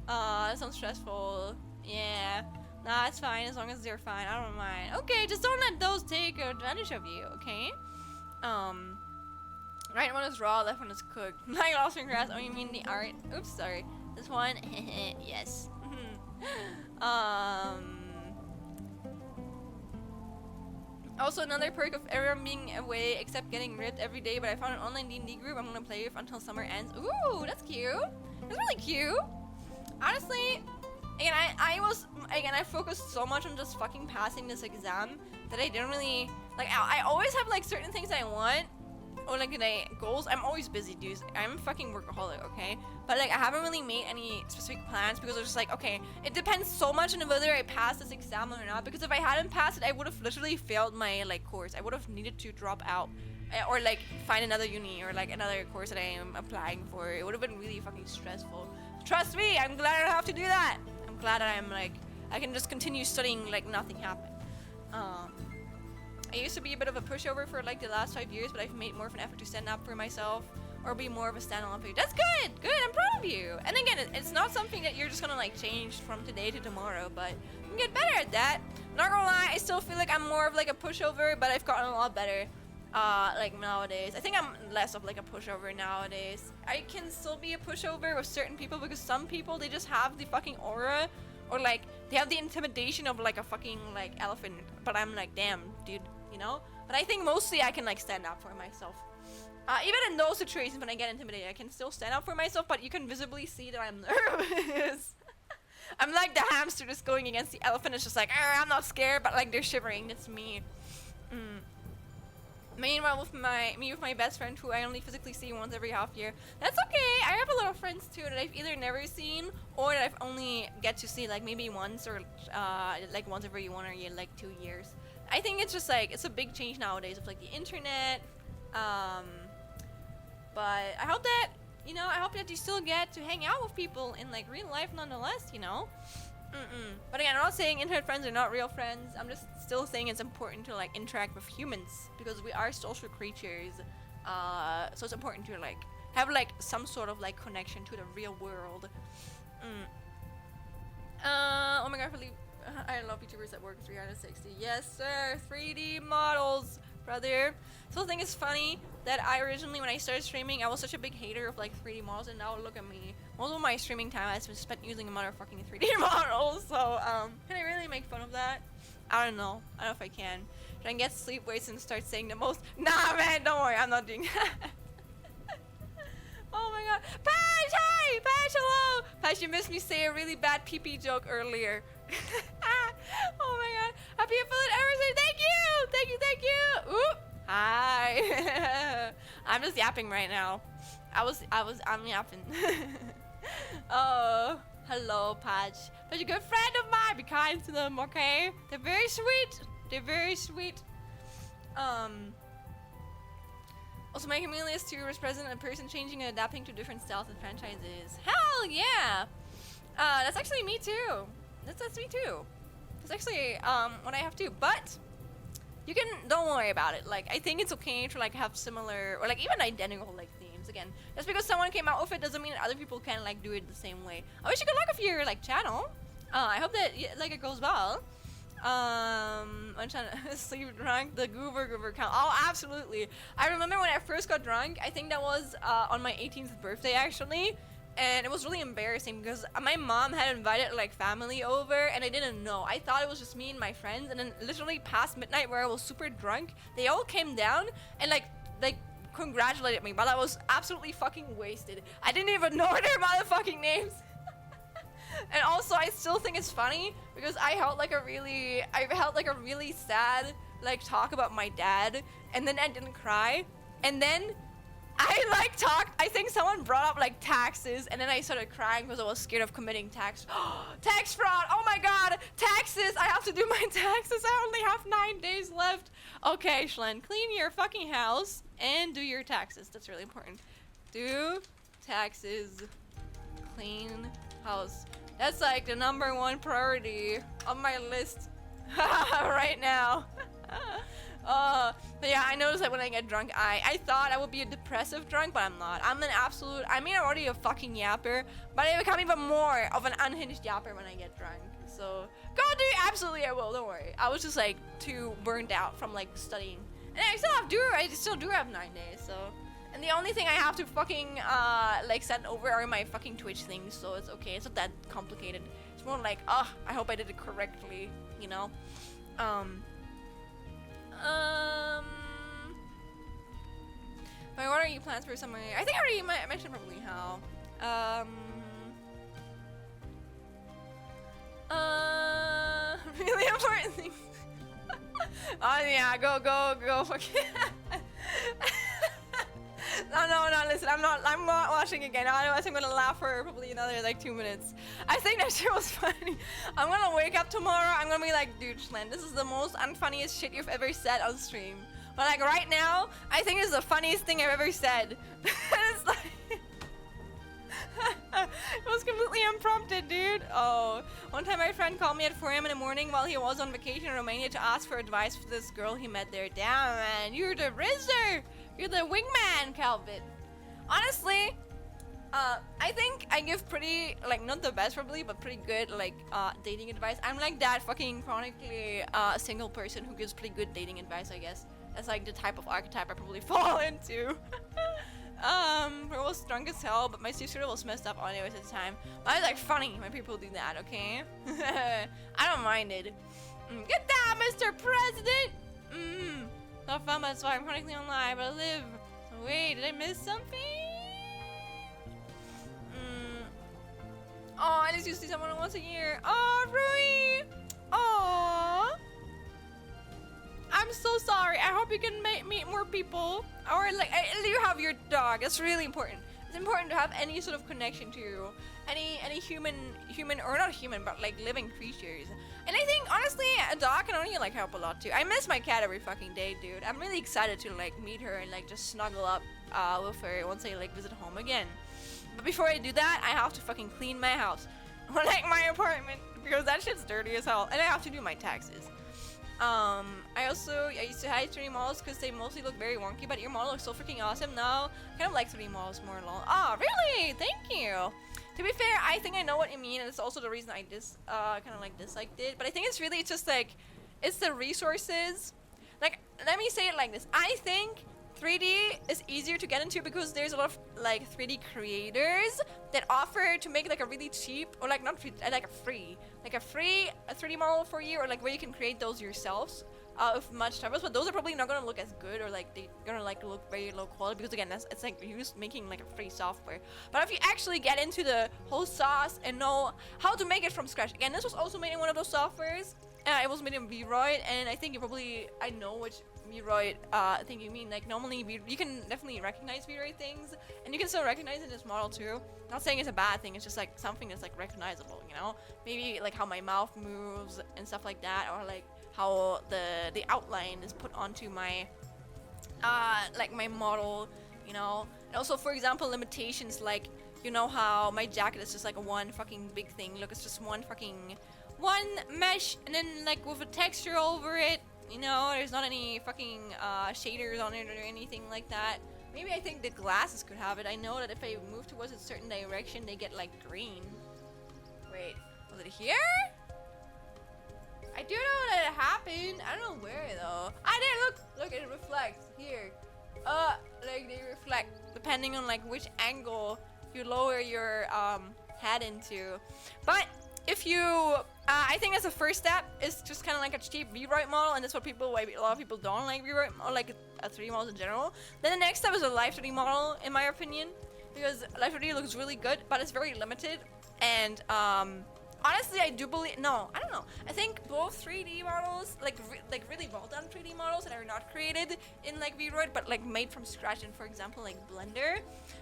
That sounds stressful. Yeah, nah, it's fine as long as they're fine. I don't mind. Okay, just don't let those take advantage of you. Okay. Right one is raw, left one is cooked. Like lost in grass. Oh, you mean the art? Oops, sorry. This one. Yes. Also, another perk of everyone being away except getting ripped every day, but I found an online D&D group I'm gonna play with until summer ends. Ooh, that's cute. That's really cute. Honestly, again, I focused so much on just fucking passing this exam that I didn't really, like, I always have, like, certain things I want, or, like, goals. I'm always busy, dudes. I'm a fucking workaholic, okay? But, like, I haven't really made any specific plans because I was just like, okay, it depends so much on whether I pass this exam or not, because if I hadn't passed it, I would have literally failed my, like, course. I would have needed to drop out, or, like, find another uni, or, like, another course that I am applying for. It would have been really fucking stressful. Trust me, I'm glad I don't have to do that. I'm glad that I'm, like, I can just continue studying like nothing happened. I used to be a bit of a pushover for like the last 5 years, but I've made more of an effort to stand up for myself or be more of a standalone figure. That's good! Good, I'm proud of you! And again, it's not something that you're just gonna like change from today to tomorrow, but you can get better at that. Not gonna lie, I still feel like I'm more of like a pushover, but I've gotten a lot better. Like nowadays. I think I'm less of like a pushover nowadays. I can still be a pushover with certain people because some people, they just have the fucking aura, or like they have the intimidation of like a fucking like elephant, but I'm like, damn dude, you know. But I think mostly I can like stand up for myself. Even in those situations when I get intimidated, I can still stand up for myself, but you can visibly see that I'm nervous. I'm like the hamster just going against the elephant. It's just like, I'm not scared, but like they're shivering. That's me. Meanwhile, with my best friend, who I only physically see once every half year. That's okay. I have a lot of friends too that I've either never seen or that I've only get to see like maybe once, or like once every 1 or like 2 years. I think it's just like it's a big change nowadays with like the internet. But I hope that, you know, I hope that you still get to hang out with people in like real life nonetheless, you know. But again, I'm not saying internet friends are not real friends. I'm just still saying it's important to like interact with humans because we are social creatures. So it's important to like have like some sort of like connection to the real world. Oh my god, I love YouTubers that work 360. Yes, sir. 3D models, brother. So I think it's funny that I originally, when I started streaming, I was such a big hater of like 3D models, and now look at me. Most of my streaming time has been spent using a motherfucking 3D model. So can I really make fun of that? I don't know. I don't know if I can. Should I get sleep weights and start saying the most? Nah, man, don't worry. I'm not doing that. Oh my god. Patch, hi! Patch, hello! Patch, you missed me say a really bad pee-pee joke earlier. Oh my god. Happy affiliate anniversary. Thank you! Thank you, thank you! Oop! Hi! I'm just yapping right now. I'm yapping. Oh, hello, Patch. Patch, a good friend of mine. Be kind to them, okay? They're very sweet. They're very sweet. Also, my Chameleus 2 was present a person changing and adapting to different styles and franchises. Hell yeah! That's actually me too. That's me too. That's actually what I have too. But you can, don't worry about it. Like, I think it's okay to like have similar or like even identical like themes. Again, just because someone came out with it doesn't mean that other people can like do it the same way. I wish you good luck with your like channel. I hope that like it goes well. I'm trying to sleep drunk. The goober count. Oh, absolutely. I remember when I first got drunk. I think that was on my 18th birthday actually, and it was really embarrassing because my mom had invited like family over, and I didn't know. I thought it was just me and my friends, and then literally past midnight where I was super drunk, they all came down and like congratulated me, but I was absolutely fucking wasted. I didn't even know their motherfucking names. And also, I still think it's funny because I held like a really sad like talk about my dad, and then I didn't cry, and then I think someone brought up like taxes, and then I started crying because I was scared of committing tax fraud. Oh my god, taxes! I have to do my taxes. I only have 9 days left. Okay, Schlen, clean your fucking house and do your taxes. That's really important. Do taxes, clean house. That's like the #1 priority on my list right now. But yeah, I noticed that when I get drunk, I thought I would be a depressive drunk, but I'm not. I'm already a fucking yapper, but I become even more of an unhinged yapper when I get drunk. So, go do it. Absolutely, I will. Don't worry. I was just like too burned out from like studying. And I still do have 9 days, so. And the only thing I have to fucking like send over are my fucking Twitch things, so it's okay. It's not that complicated. It's more like, I hope I did it correctly, you know. But what are your plans for summer? I think I already mentioned probably how. Really important things. Oh yeah, go. No, listen, I'm not watching again. Otherwise I'm gonna laugh for probably another like 2 minutes. I think that shit was funny. I'm gonna wake up tomorrow, I'm gonna be like, dude, Schlen, this is the most unfunniest shit you've ever said on stream. But like right now, I think it's the funniest thing I've ever said. It's like it was completely unprompted, dude. Oh, one time my friend called me at 4 a.m. in the morning while he was on vacation in Romania to ask for advice for this girl he met there. Damn, man, you're the RZR. You're the wingman, Calvin. Honestly, I think I give pretty, like, not the best probably, but pretty good, like, dating advice. I'm like that fucking chronically single person who gives pretty good dating advice, I guess. That's like the type of archetype I probably fall into. I was drunk as hell, but my sister was messed up anyways at the time. But it's like funny when people do that, okay? I don't mind it. Get down, Mr. President! So fun, that's why I'm chronically alive, but I live. So wait, did I miss something? Oh, I just used to see someone once a year. Oh, Rui! Aww! I'm so sorry. I hope you can meet more people. Or like, you have your dog. It's really important. It's important to have any sort of connection to any human or not human, but like living creatures. And I think honestly, a dog can only like help a lot too. I miss my cat every fucking day, dude. I'm really excited to like meet her and like just snuggle up with her once I like visit home again. But before I do that, I have to fucking clean my house or like my apartment because that shit's dirty as hell, and I have to do my taxes. I used to hide 3D models because they mostly look very wonky, but your model looks so freaking awesome now. Kind of like 3D models more along. Oh, really? Thank you. To be fair, I think I know what you mean, and it's also the reason I kind of like disliked it. But I think it's really just like, it's the resources. Like, let me say it like this. I think 3D is easier to get into because there's a lot of like 3D creators that offer to make like a really cheap or like not free, like a free 3D model for you, or like where you can create those yourselves with much time. But those are probably not gonna look as good, or like they're gonna like look very low quality because again, it's like you're just making like a free software. But if you actually get into the whole sauce and know how to make it from scratch, again, this was also made in one of those softwares. It was made in Vroid, and I think I know which Vroid thing you mean. Like normally you can definitely recognize Vroid things, and you can still recognize in this model too. Not saying it's a bad thing, it's just like something that's like recognizable, you know? Maybe like how my mouth moves and stuff like that, or like how the outline is put onto my like my model, you know? And also, for example, limitations like, you know how my jacket is just like one fucking big thing. Look, it's just one mesh, and then like with a texture over it, you know, there's not any fucking shaders on it or anything like that. Maybe I think the glasses could have it. I know that if I move towards a certain direction, they get like green. Wait, was it here? I do know that it happened. I don't know where though. I did look, it reflects here. Like they reflect depending on like which angle you lower your head into. But if you, I think as a first step is just kind of like a cheap VRoid model, and that's what a lot of people don't like VRoid, or like a 3D model in general. Then the next step is a live 3D model, in my opinion, because live 3D looks really good, but it's very limited. And honestly, I do believe, no, I don't know. I think both 3D models, like really well done 3D models that are not created in like VRoid, but like made from scratch in, for example, like Blender.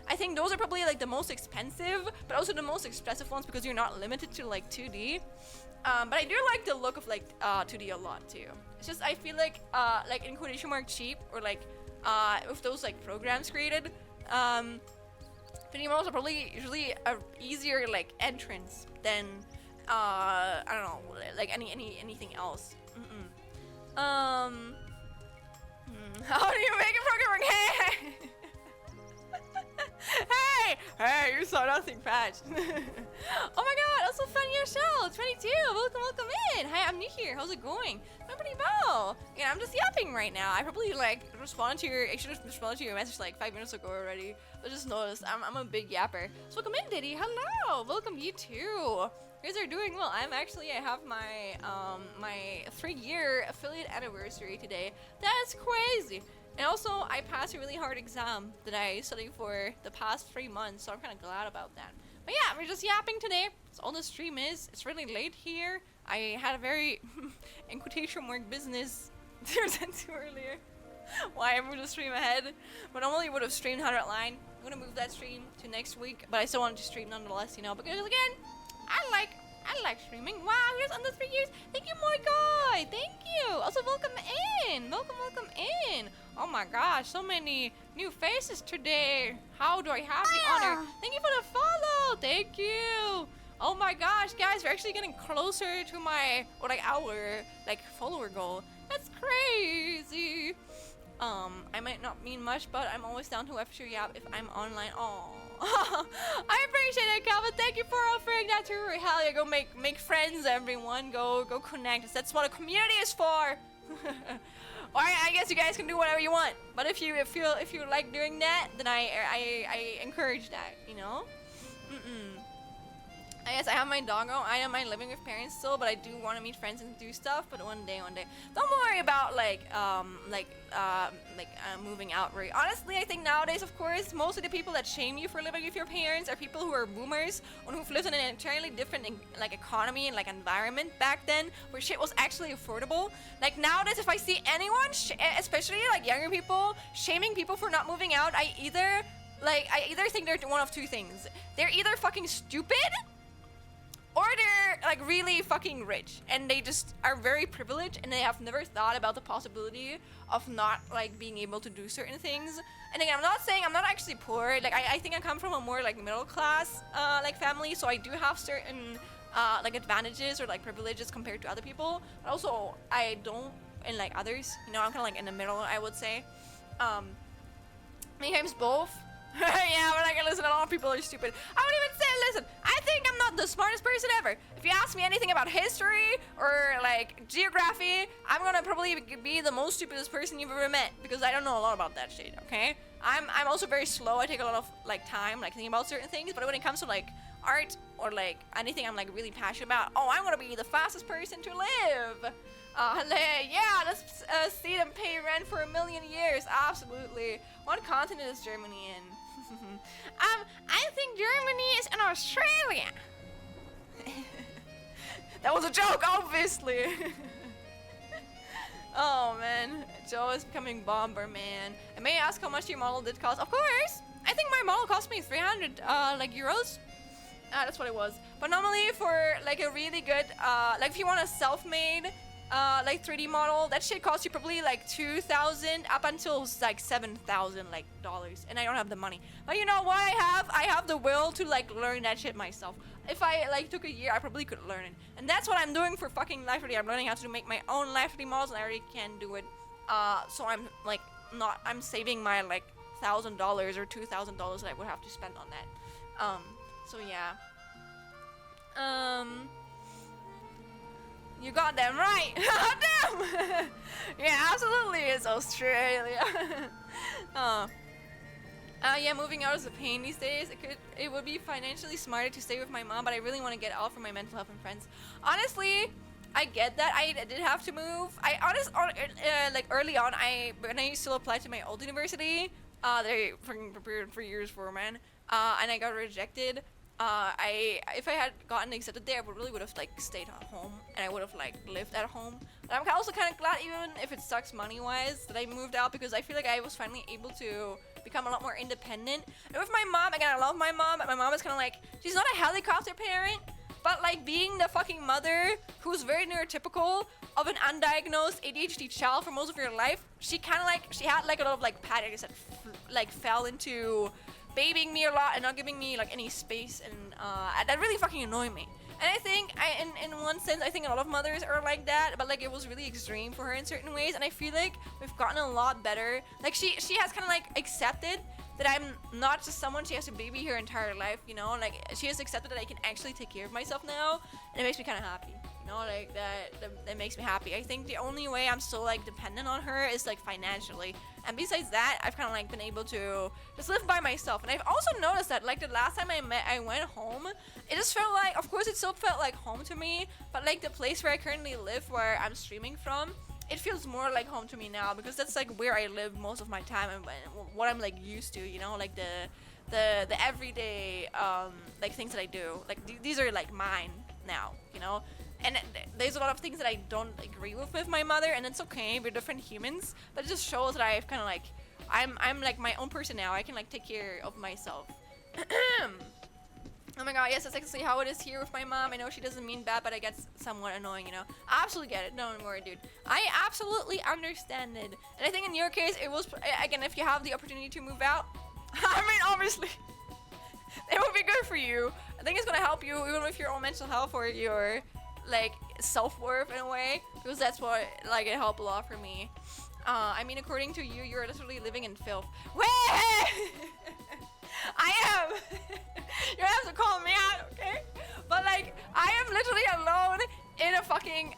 I think those are probably like the most expensive, but also the most expressive ones because you're not limited to like 2D. But I do like the look of like 2D a lot too. It's just I feel like in quotation mark cheap, or like with those like programs created, 3D models are probably usually a easier like entrance than I don't know, like anything else. How do you make a programming? Hey, you saw nothing, Patch. Oh my god, also Funny Shell, 22, welcome in. Hi, I'm new here, how's it going? I'm pretty well. Yeah, I'm just yapping right now. I probably like responded to I should have responded to your message like 5 minutes ago already. I just noticed, I'm a big yapper. So welcome in, Diddy, hello, welcome you too. You guys are doing well. I have my my 3-year affiliate anniversary today. That's crazy. And also, I passed a really hard exam that I studied for the past 3 months, so I'm kind of glad about that. But yeah, we're just yapping today. That's all the stream is. It's really late here. I had a very, in quotation mark, business to present to earlier. Why I moved the stream ahead. But normally would have streamed 100 line. I'm gonna move that stream to next week, but I still wanted to stream nonetheless, you know, because again, I like streaming. Wow, here's under 3 years. Thank you, my guy. Thank you. Also, welcome in. Welcome in. Oh my gosh, so many new faces today. How do I have the honor? Thank you for the follow. Thank you. Oh my gosh, guys, we're actually getting closer to my, or like our, like follower goal. That's crazy. I might not mean much, but I'm always down to after yap if I'm online. Oh. I appreciate it, Calvin. Thank you for offering that to her. Hell yeah, go make friends, everyone. Go connect. That's what a community is for. Or I guess you guys can do whatever you want. But if you like doing that, then I encourage that. You know. I guess I have my doggo. I don't mind living with parents still, but I do want to meet friends and do stuff. But one day. Don't worry about moving out. Very honestly, I think nowadays, of course, most of the people that shame you for living with your parents are people who are boomers or who've lived in an entirely different like economy and like environment back then, where shit was actually affordable. Like nowadays, if I see anyone, especially like younger people, shaming people for not moving out, I either think they're one of two things. They're either fucking stupid, or they're like really fucking rich and they just are very privileged and they have never thought about the possibility of not like being able to do certain things. And again, I'm not saying I'm not actually poor. Like I think I come from a more like middle class like family, so I do have certain like advantages or like privileges compared to other people. But also I don't, and like others, you know, I'm kind of like in the middle, I would say. Many times both. Yeah, we're not gonna listen. A lot of people are stupid. I would even say, listen, I think I'm not the smartest person ever. If you ask me anything about history or like geography, I'm gonna probably be the most stupidest person you've ever met because I don't know a lot about that shit. Okay, I'm also very slow. I take a lot of like time like thinking about certain things. But when it comes to like art or like anything I'm like really passionate about, oh, I'm gonna be the fastest person to live. Yeah, let's see them pay rent for 1 million years. Absolutely. What continent is Germany in? I think Germany is in Australia. That was a joke, obviously. Oh man, Joe is becoming Bomberman. And may I ask how much your model did cost? Of course. I think my model cost me 300 like euros. That's what it was. But normally for like a really good like if you want a self-made like 3D model, that shit costs you probably like 2,000 up until like 7,000 like dollars, and I don't have the money. But you know what I have the will to like learn that shit myself. If I like took a year, I probably could learn it, and that's what I'm doing for fucking Life 3D. I'm learning how to make my own Life 3D models, and I already can do it. So I'm like I'm saving my like $1,000 or $2,000 that I would have to spend on that. So yeah. You got them right. Damn. Yeah, absolutely, it's Australia. Yeah, moving out is a pain these days. It would be financially smarter to stay with my mom, but I really want to get out for my mental health and friends. Honestly, I get that. I did have to move. Like early on, when I still applied to my old university, they freaking prepared for years for, man. And I got rejected. If I had gotten accepted there, I would have like stayed at home, and I would have like lived at home. But I'm also kind of glad, even if it sucks money-wise, that I moved out, because I feel like I was finally able to become a lot more independent. And with my mom, again, I love my mom, but my mom is kind of like, she's not a helicopter parent, but like being the fucking mother who's very neurotypical of an undiagnosed ADHD child for most of your life, she kind of like, she had like a lot of like patterns that like fell into babying me a lot and not giving me like any space, and that really fucking annoyed me. And I think in one sense, I think a lot of mothers are like that, but like it was really extreme for her in certain ways, and I feel like we've gotten a lot better. Like she has kind of like accepted that I'm not just someone she has to baby her entire life, you know? Like she has accepted that I can actually take care of myself now, and it makes me kind of happy. You know, like that makes me happy. I think the only way I'm still like dependent on her is like financially, and besides that, I've kind of like been able to just live by myself. And I've also noticed that like the last time I went home, it just felt like, of course it still felt like home to me, but like the place where I currently live, where I'm streaming from, it feels more like home to me now, because that's like where I live most of my time, and what I'm like used to, you know, like the everyday like things that I do, like these are like mine now, you know. And there's a lot of things that I don't agree with my mother, and it's okay, we're different humans, but it just shows that I've kind of like, I'm like my own person now. I can like take care of myself. Oh my god, yes, that's actually how it is here with my mom. I know she doesn't mean bad, but I get somewhat annoying, you know. I absolutely get it. Don't worry, dude. I absolutely understand it. And I think in your case, it was, again, if you have the opportunity to move out, I mean, obviously, it would be good for you. I think it's gonna help you, even with your own mental health or your, like, self-worth in a way, because that's what, like, it helped a lot for me. I mean, according to you, you're literally living in filth. Wait! I am! You have to call me out, okay? But like, I am literally alone in a fucking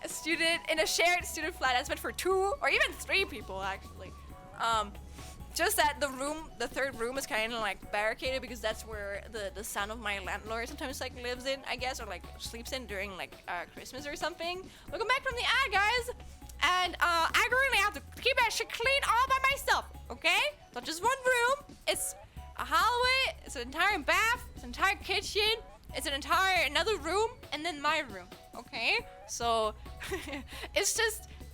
in a shared student flat that's meant for 2 or even 3 people, actually. Just that the third room is kind of like barricaded, because that's where the son of my landlord sometimes like lives in, I guess, or like sleeps in during like Christmas or something. Welcome back from the ad, guys. And I really have to keep that shit clean all by myself, okay? Not just one room. It's a hallway, it's an entire bath, it's an entire kitchen, it's an entire another room, and then my room, okay? So it's a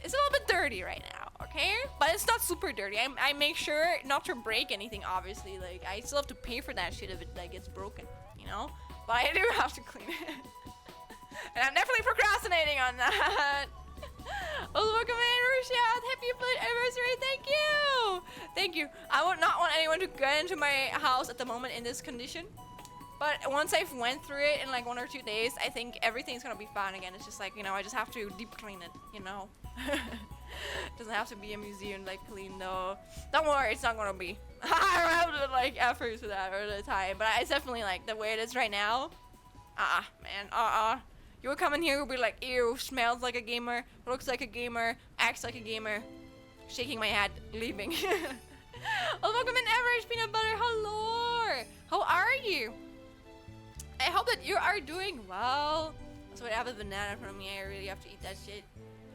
little bit dirty right now, okay? But it's not super dirty. I make sure not to break anything, obviously. Like, I still have to pay for that shit if it like gets broken, you know? But I do have to clean it. And I'm definitely procrastinating on that. Oh, welcome in, Rusha. Happy anniversary. Thank you. Thank you. I would not want anyone to get into my house at the moment in this condition. But once I've went through it in like 1 or 2 days, I think everything's gonna be fine again. It's just like, you know, I just have to deep clean it, you know. Doesn't have to be a museum like clean though. Don't worry, it's not gonna be. I don't have the like efforts for that or the time, but it's definitely like the way it is right now. Man, you would come in here, you'll be like, ew, smells like a gamer, looks like a gamer, acts like a gamer. Shaking my head, leaving. Oh, welcome in, Average Peanut Butter. Hello. How are you? I hope that you are doing well. So I have a banana in front of me. I really have to eat that shit.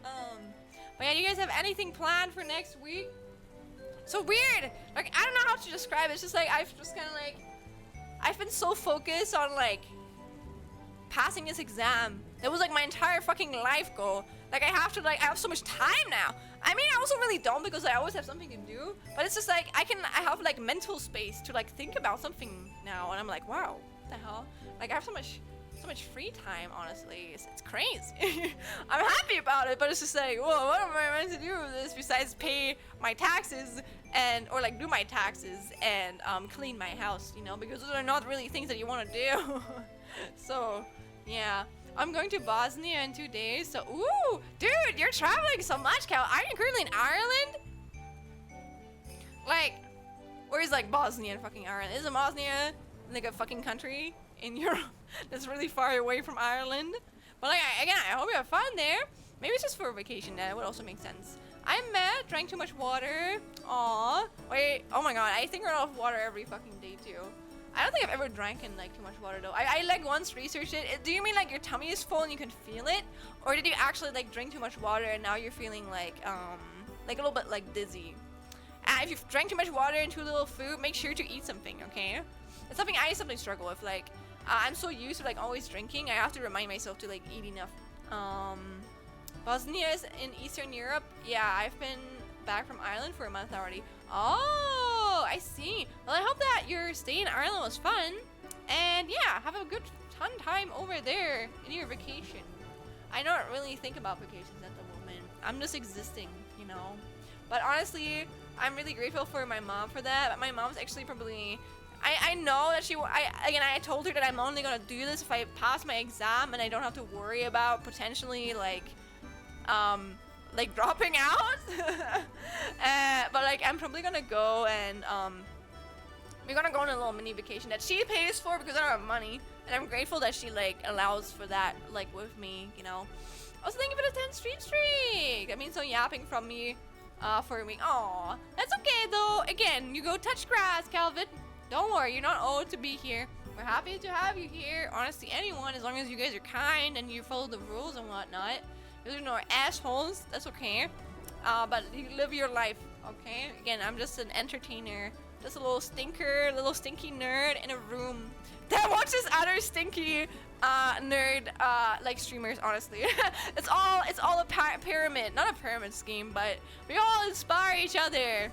But yeah, do you guys have anything planned for next week? So weird. Like, I don't know how to describe it. It's just like, I've been so focused on like passing this exam. That was like my entire fucking life goal. Like, I have so much time now. I mean, I also really don't, because I always have something to do. But it's just like, I have like mental space to like think about something now. And I'm like, wow, what the hell? Like, I have so much free time, honestly. It's crazy. I'm happy about it, but it's just like, whoa, what am I meant to do with this besides pay my taxes or like do my taxes and clean my house, you know, because those are not really things that you want to do. So, yeah. I'm going to Bosnia in 2 days, so, ooh, dude, you're traveling so much, Cal. Are you currently in Ireland? Like, where's like Bosnia and fucking Ireland? Isn't Bosnia like a fucking country in Europe that's really far away from Ireland? But like, again, I hope you have fun there. Maybe it's just for a vacation. That would also make sense. I'm mad. Drank too much water. Aw. Wait. Oh my god. I think we're off water every fucking day too. I don't think I've ever drank in like too much water though. I like once researched it. Do you mean like your tummy is full and you can feel it, or did you actually like drink too much water and now you're feeling like a little bit like dizzy? If you've drank too much water and too little food, make sure to eat something. Okay, it's something I sometimes struggle with. Like I'm so used to like always drinking, I have to remind myself to like eat enough. Bosnia is in Eastern Europe. Yeah, I've been back from Ireland for a month already. Oh, I see. Well, I hope that your stay in Ireland was fun. And yeah, have a good fun time over there in your vacation. I don't really think about vacations at the moment. I'm just existing, you know. But honestly, I'm really grateful for my mom for that. But my mom's actually probably... I know that I told her that I'm only gonna do this if I pass my exam and I don't have to worry about potentially like dropping out. But like I'm probably gonna go and we're gonna go on a little mini vacation that she pays for because I don't have money, and I'm grateful that she like allows for that like with me, you know. Also, thank you for the 10 streak. That means no yapping from me for a week. Aw, that's okay though. Again, you go touch grass, Calvin. Don't worry, you're not owed to be here. We're happy to have you here. Honestly, anyone, as long as you guys are kind and you follow the rules and whatnot. Those are no assholes, that's okay. But you live your life, okay? Again, I'm just an entertainer. Just a little stinker, little stinky nerd in a room that watches other stinky nerd like streamers, honestly. it's all a pyramid. Not a pyramid scheme, but we all inspire each other.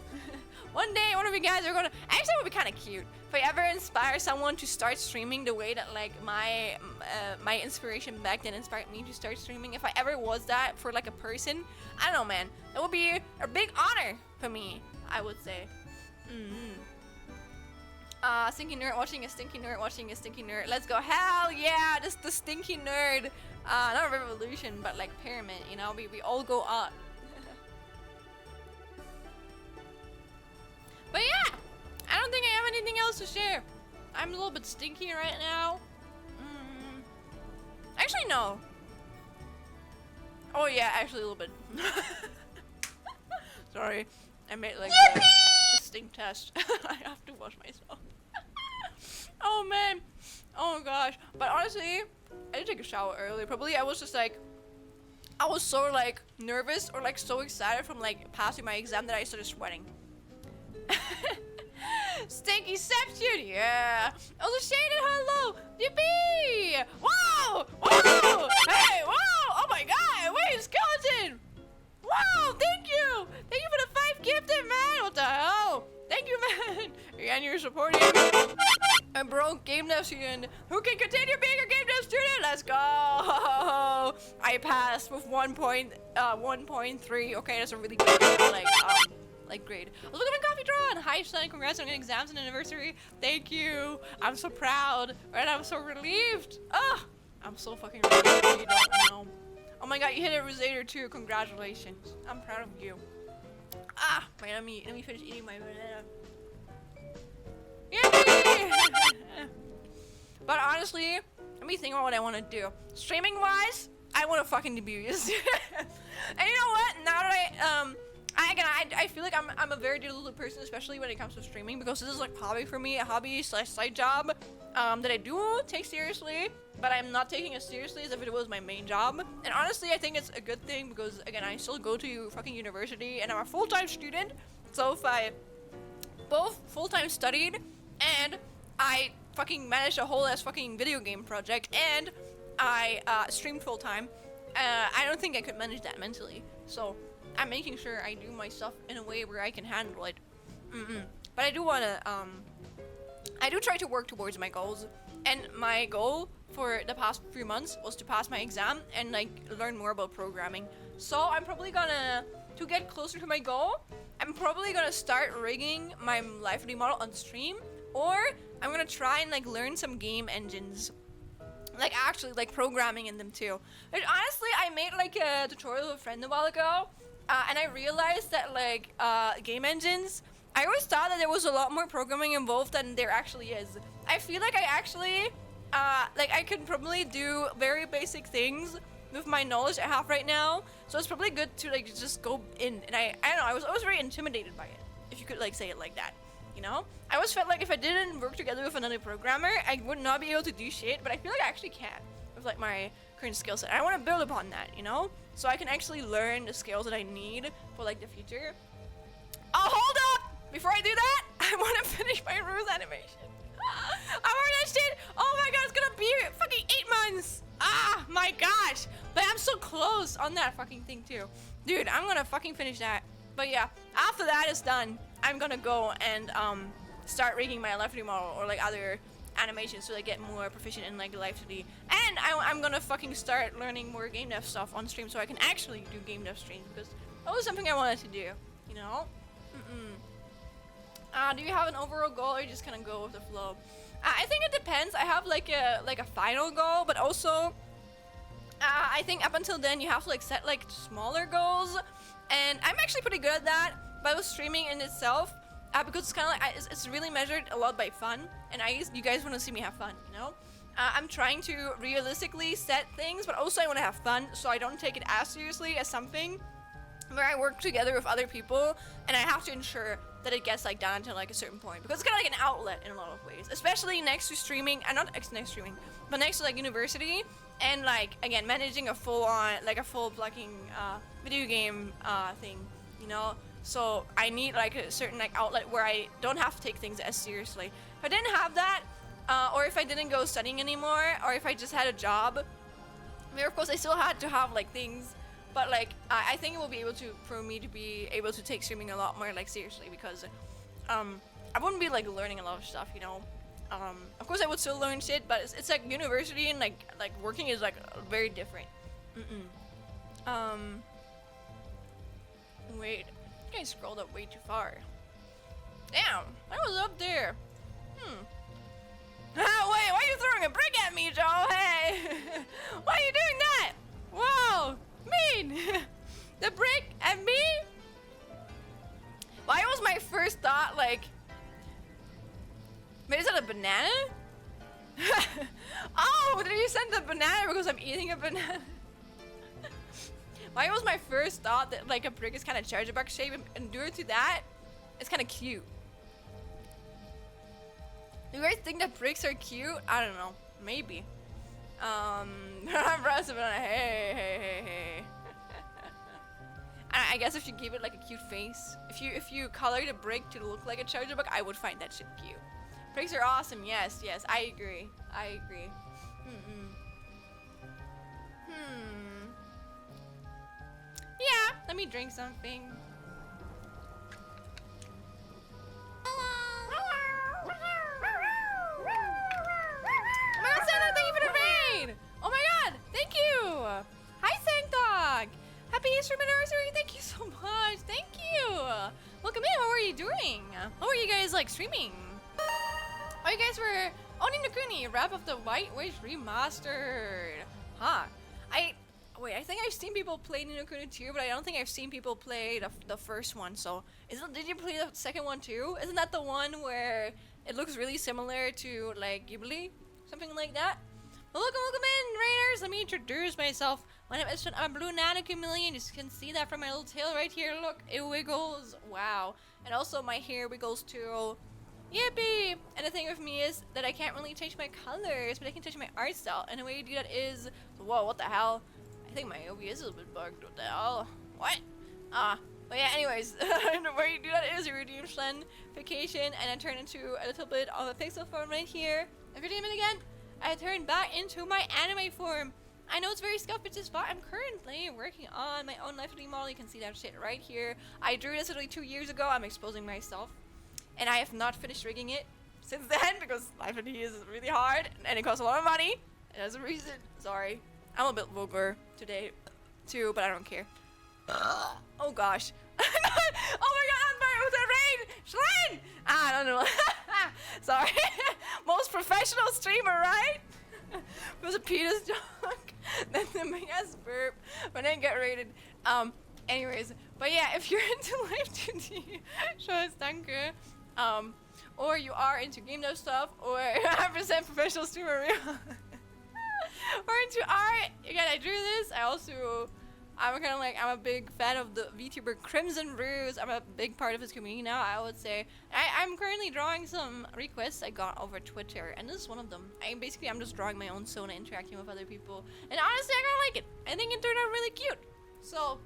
One day, one of you guys are gonna... Actually, it would be kind of cute if I ever inspire someone to start streaming the way that, like, my inspiration back then inspired me to start streaming. If I ever was that for, like, a person, I don't know, man. That would be a big honor for me, I would say. Stinky nerd watching a stinky nerd watching a stinky nerd. Let's go. Hell yeah, just the stinky nerd. Not a revolution, but, like, pyramid, you know? We all go up. But yeah, I don't think I have anything else to share. I'm a little bit stinky right now. Actually, no. Oh yeah, actually a little bit. Sorry, I made like the stink test. I have to wash myself. Oh man, oh gosh. But honestly, I did take a shower earlier. Probably I was just like, I was so like nervous or like so excited from like passing my exam that I started sweating. Stinkyception, yeah. Also shaded, hello, yippee! Wow, wow, hey, wow, oh my god, wait, skeleton! Wow, thank you for the 5 gifted, man. What the hell? Thank you, man. And you're supporting a broke game dev student who can continue being a game dev student. Let's go. I passed with 1.3. Okay, that's a really good like grade. Look at my coffee drawn. Hi, son. Congrats on your exams and anniversary. Thank you. I'm so proud and I'm so relieved. Ah, I'm so fucking relieved. You don't know. Oh my god, you hit a Rosator too. Congratulations. I'm proud of you. Ah, wait, let me finish eating my banana. Yay! But honestly, let me think about what I want to do. Streaming wise, I want to fucking debut. And you know what? Now that I feel like I'm a very diligent person, especially when it comes to streaming, because this is like hobby for me, a hobby / side job that I do take seriously, but I'm not taking it seriously as if it was my main job. And honestly, I think it's a good thing because again, I still go to fucking university and I'm a full-time student. So if I both full-time studied and I fucking managed a whole ass fucking video game project and I streamed full-time, I don't think I could manage that mentally. So I'm making sure I do my stuff in a way where I can handle it. But I do want to, I do try to work towards my goals. And my goal for the past few months was to pass my exam and like learn more about programming. So I'm probably gonna, to get closer to my goal, I'm probably gonna start rigging my Live3D model on stream, or I'm gonna try and like learn some game engines. Like actually like programming in them too. But honestly, I made like a tutorial with a friend a while ago. And I realized that like game engines, I always thought that there was a lot more programming involved than there actually is. I feel like I actually, like I could probably do very basic things with my knowledge I have right now. So it's probably good to like just go in. And I don't know, I was always very intimidated by it, if you could like say it like that. You know, I always felt like if I didn't work together with another programmer, I would not be able to do shit. But I feel like I actually can with like my current skill set. I want to build upon that, you know, so I can actually learn the skills that I need for like the future. Oh, hold up! Before I do that, I want to finish my Ruse animation. I want that shit. Oh my god, it's gonna be fucking 8 months. Ah, my gosh. But I'm so close on that fucking thing too. Dude, I'm gonna fucking finish that. But yeah, after that is done, I'm gonna go and start rigging my Life 3D model or like other animations so I get more proficient in like Life 3D. And I'm gonna fucking start learning more game dev stuff on stream so I can actually do game dev streams, because that was something I wanted to do, you know? Do you have an overall goal, or you just kind of go with the flow? I think it depends. I have like a final goal, but also I think up until then you have to like set like smaller goals, and I'm actually pretty good at that. But with streaming in itself, because it's kind of like it's really measured a lot by fun, and you guys want to see me have fun, you know? I'm trying to realistically set things, but also I want to have fun, so I don't take it as seriously as something where I work together with other people, and I have to ensure that it gets like down to like a certain point, because it's kind of like an outlet in a lot of ways, especially next to streaming, and not next to streaming, but next to like university, and like again managing a full plugging video game thing, you know. So I need like a certain like outlet where I don't have to take things as seriously. If I didn't have that, or if I didn't go studying anymore, or if I just had a job, I mean, of course I still had to have like things. But like, I think it will be able to, for me to be able to take streaming a lot more like seriously, because I wouldn't be like learning a lot of stuff, you know. Of course I would still learn shit, but it's like university and like working is like very different. Wait, I think I scrolled up way too far. Damn, I was up there. Wait, why are you throwing a brick at me, Joe? Hey, why are you doing that? Whoa. Mean. The brick at me? Why was my first thought like, wait, is that a banana? Oh, did you send the banana because I'm eating a banana? Why was my first thought that like a brick is kind of charger box shape, and due to that, it's kind of cute. Do you guys think that bricks are cute? I don't know, maybe. Hey. I guess if you give it like a cute face, if you color the brick to look like a charger book, I would find that shit cute. Bricks are awesome. Yes, I agree. Yeah, let me drink something. Oh my god, thank you! Hi, Sangdog! Happy Easter anniversary! Thank you so much! Thank you! Welcome in, what were you doing? What were you guys like streaming? Oh, you guys were Oni no Kuni, Wrath of the White Witch Remastered. Huh. I think I've seen people play Ni no Kuni 2, but I don't think I've seen people play the first one, so did you play the second one too? Isn't that the one where it looks really similar to like Ghibli? Something like that? Well, welcome in, Raiders! Let me introduce myself. My name is I'm a blue nano chameleon. You can see that from my little tail right here. Look, it wiggles. Wow. And also my hair wiggles too. Yippee! And the thing with me is that I can't really change my colors, but I can change my art style. And the way you do that is... Whoa, what the hell? I think my OBS is a bit bugged. What the hell? What? But yeah, anyways, the way you do that is you redeem Shlenification and then turn into a little bit of a pixel form right here. If you redeem it again, I turn back into my anime form. I know it's very scuffed, but just I'm currently working on my own Life 3D model. You can see that shit right here. I drew this literally 2 years ago. I'm exposing myself. And I have not finished rigging it since then because Life 3D is really hard and it costs a lot of money. And there's a reason. Sorry. I'm a bit vulgar today too, but I don't care. Oh gosh. Oh my god, I'm burnt with the rain! Shlin! I don't know. Sorry. Most professional streamer, right? It was a penis joke. Then the biggest burp. But I didn't get rated. Anyways. But yeah, if you're into Life 2D, show us danke. Or you are into game dev stuff, or 100% professional streamer, or into art. Again, I drew this. I'm kind of like, I'm a big fan of the VTuber Crimson Ruse. I'm a big part of his community now, I would say. I'm currently drawing some requests I got over Twitter, and this is one of them. I'm just drawing my own Sona, interacting with other people. And honestly, I kind of like it. I think it turned out really cute. So,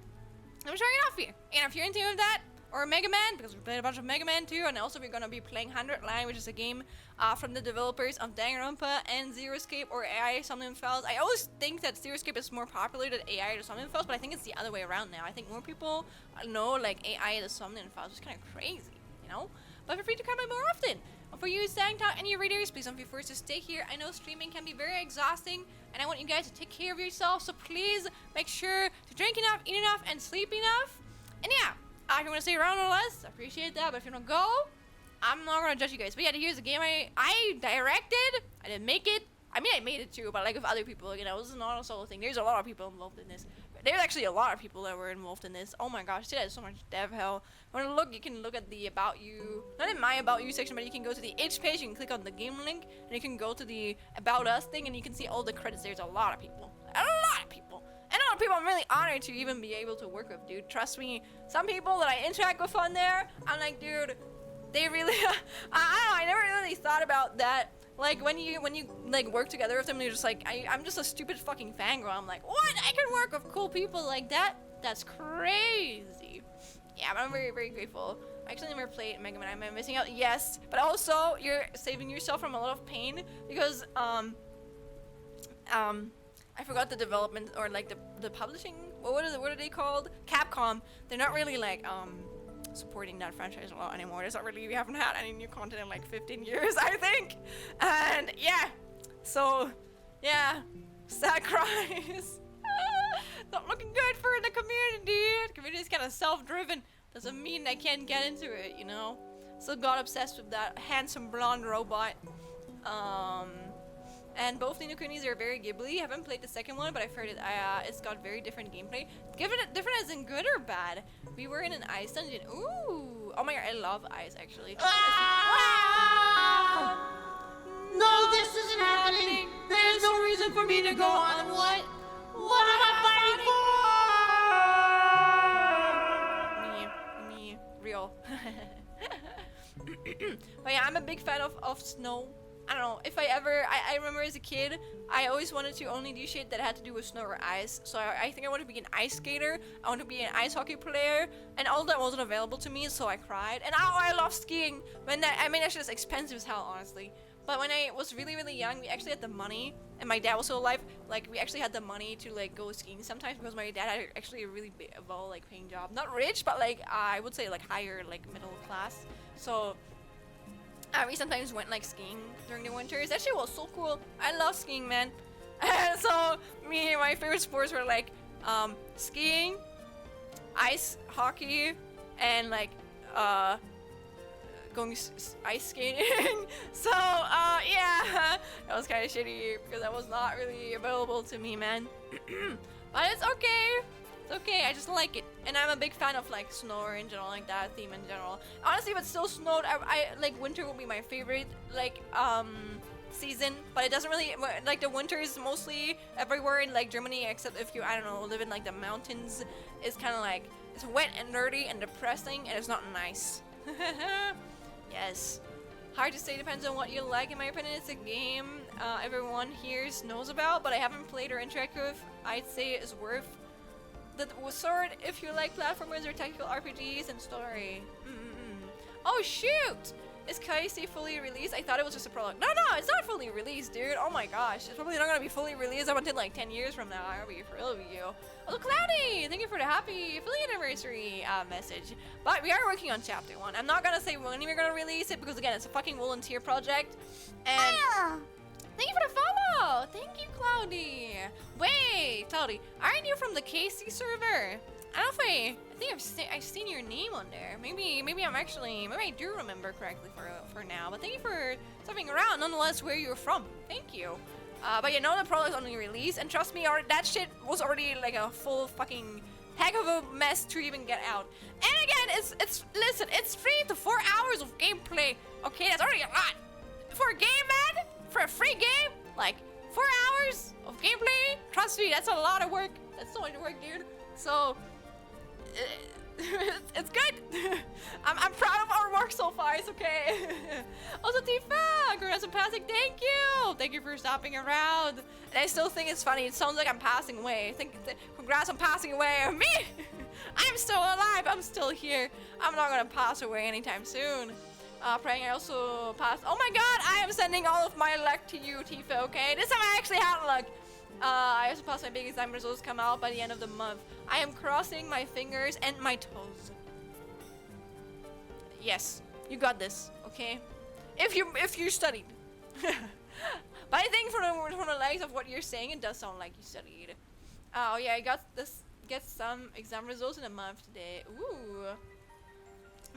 I'm showing it off here. And if you're into that, or Mega Man, because we played a bunch of Mega Man too, and also we're gonna be playing 100 Line, which is a game from the developers of Danganronpa and Zero Escape or AI Somnium-Files. I always think that Zero Escape is more popular than AI or Somnium-Files, but I think it's the other way around now. I think more people know like AI the Somnium-Files, which is kind of crazy, you know? But feel free to come by more often. And for you, Sangtalk, and your readers, please don't be forced to stay here. I know streaming can be very exhausting, and I want you guys to take care of yourself, so please make sure to drink enough, eat enough, and sleep enough. And yeah. If you want to stay around or less, I appreciate that. But if you don't go, I'm not gonna judge you guys. But yeah, here's the game I directed. I didn't make it. I mean, I made it too, but like with other people, you know, this is not a solo thing. There's a lot of people involved in this. There's actually a lot of people that were involved in this. Oh my gosh, there's so much dev hell. If you want to look, you can look at the About You, not in my About You section, but you can go to the itch page. You can click on the game link, and you can go to the About Us thing, and you can see all the credits. There's a lot of people. A lot of people. And a lot of people I'm really honored to even be able to work with, dude. Trust me, some people that I interact with on there, I'm like, dude, they really, I don't know, I never really thought about that. Like, when you like, work together with them, you're just like, I'm just a stupid fucking fangirl. I'm like, what? I can work with cool people like that? That's crazy. Yeah, but I'm very, very grateful. I actually never played Mega Man. Am I missing out? Yes. But also, you're saving yourself from a lot of pain, because, I forgot the development, or like the publishing, what are they called? Capcom. They're not really like supporting that franchise a lot anymore. There's not really, we haven't had any new content in like 15 years, I think. And yeah, so yeah, sad cries. Not looking good for the community. The community is kind of self-driven. Doesn't mean I can't get into it, you know. So got obsessed with that handsome blonde robot. And both Ni no Kunis are very Ghibli. Haven't played the second one, but I've heard it's got very different gameplay. Different as in good or bad? We were in an ice dungeon. Ooh! Oh my god, I love ice actually. No, this isn't happening. There's no reason for me to go on. What? What am I fighting for? Me, real. But yeah, I'm a big fan of snow. I don't know, if I remember as a kid, I always wanted to only do shit that had to do with snow or ice. So I think I wanted to be an ice skater, I wanted to be an ice hockey player, and all that wasn't available to me, so I cried. And now I love skiing. I mean, that shit is expensive as hell, honestly. But when I was really, really young, we actually had the money, and my dad was still alive, like, we actually had the money to, like, go skiing sometimes, because my dad had actually a really well, like, paying job. Not rich, but, like, I would say, like, higher, like, middle class. So we sometimes went like skiing during the winters. That shit was so cool. I love skiing, man. So my favorite sports were like skiing, ice hockey, and like going ice skating. So yeah, that was kind of shitty because that was not really available to me, man. But it's okay. It's okay, I just like it. And I'm a big fan of like snow in general, like that theme in general. Honestly, if it still snowed, I like winter will be my favorite like season, but it doesn't really, like, the winter is mostly everywhere in like Germany, except if you, I don't know, live in like the mountains. It's kind of like, it's wet and dirty and depressing, and it's not nice. Yes, hard to say, depends on what you like. In my opinion, it's a game everyone here knows about, but I haven't played or interacted with. I'd say it's worth the sword if you like platformers or tactical RPGs and story. Oh shoot! Is Kaisi fully released? I thought it was just a prologue. No, it's not fully released, dude. Oh my gosh, it's probably not gonna be fully released up until like 10 years from now. I'll be for real with you. Oh, Cloudy! Thank you for the happy affiliate anniversary message. But we are working on chapter 1. I'm not gonna say when we're gonna release it because again, it's a fucking volunteer project. And thank you for the follow! Thank you, Cloudy! Wait, Cloudy, aren't you from the KC server? I don't know if I think I've seen your name on there. Maybe I do remember correctly for now. But thank you for stopping around, nonetheless, where you're from. Thank you. But you know the prologue is only released, and trust me, that shit was already like a full fucking heck of a mess to even get out. And again, listen, it's 3 to 4 hours of gameplay. Okay, that's already a lot for a game, man. For a free game, like 4 hours of gameplay. trust me, that's a lot of work. That's so much work, dude. So, it's good. I'm proud of our work so far. It's okay. Also, Tifa, congrats on passing. Thank you. Thank you for stopping around. And I still think it's funny. It sounds like I'm passing away. Congrats on passing away. Me, I'm still alive. I'm still here. I'm not gonna pass away anytime soon. Praying I also passed. Oh my god, I am sending all of my luck to you, Tifa, okay? This time I actually had luck. I also passed my big exam results come out by the end of the month. I am crossing my fingers and my toes. Yes, you got this, okay? If you studied. But I think from the legs of what you're saying, it does sound like you studied. Oh yeah, I get some exam results in a month today. Ooh.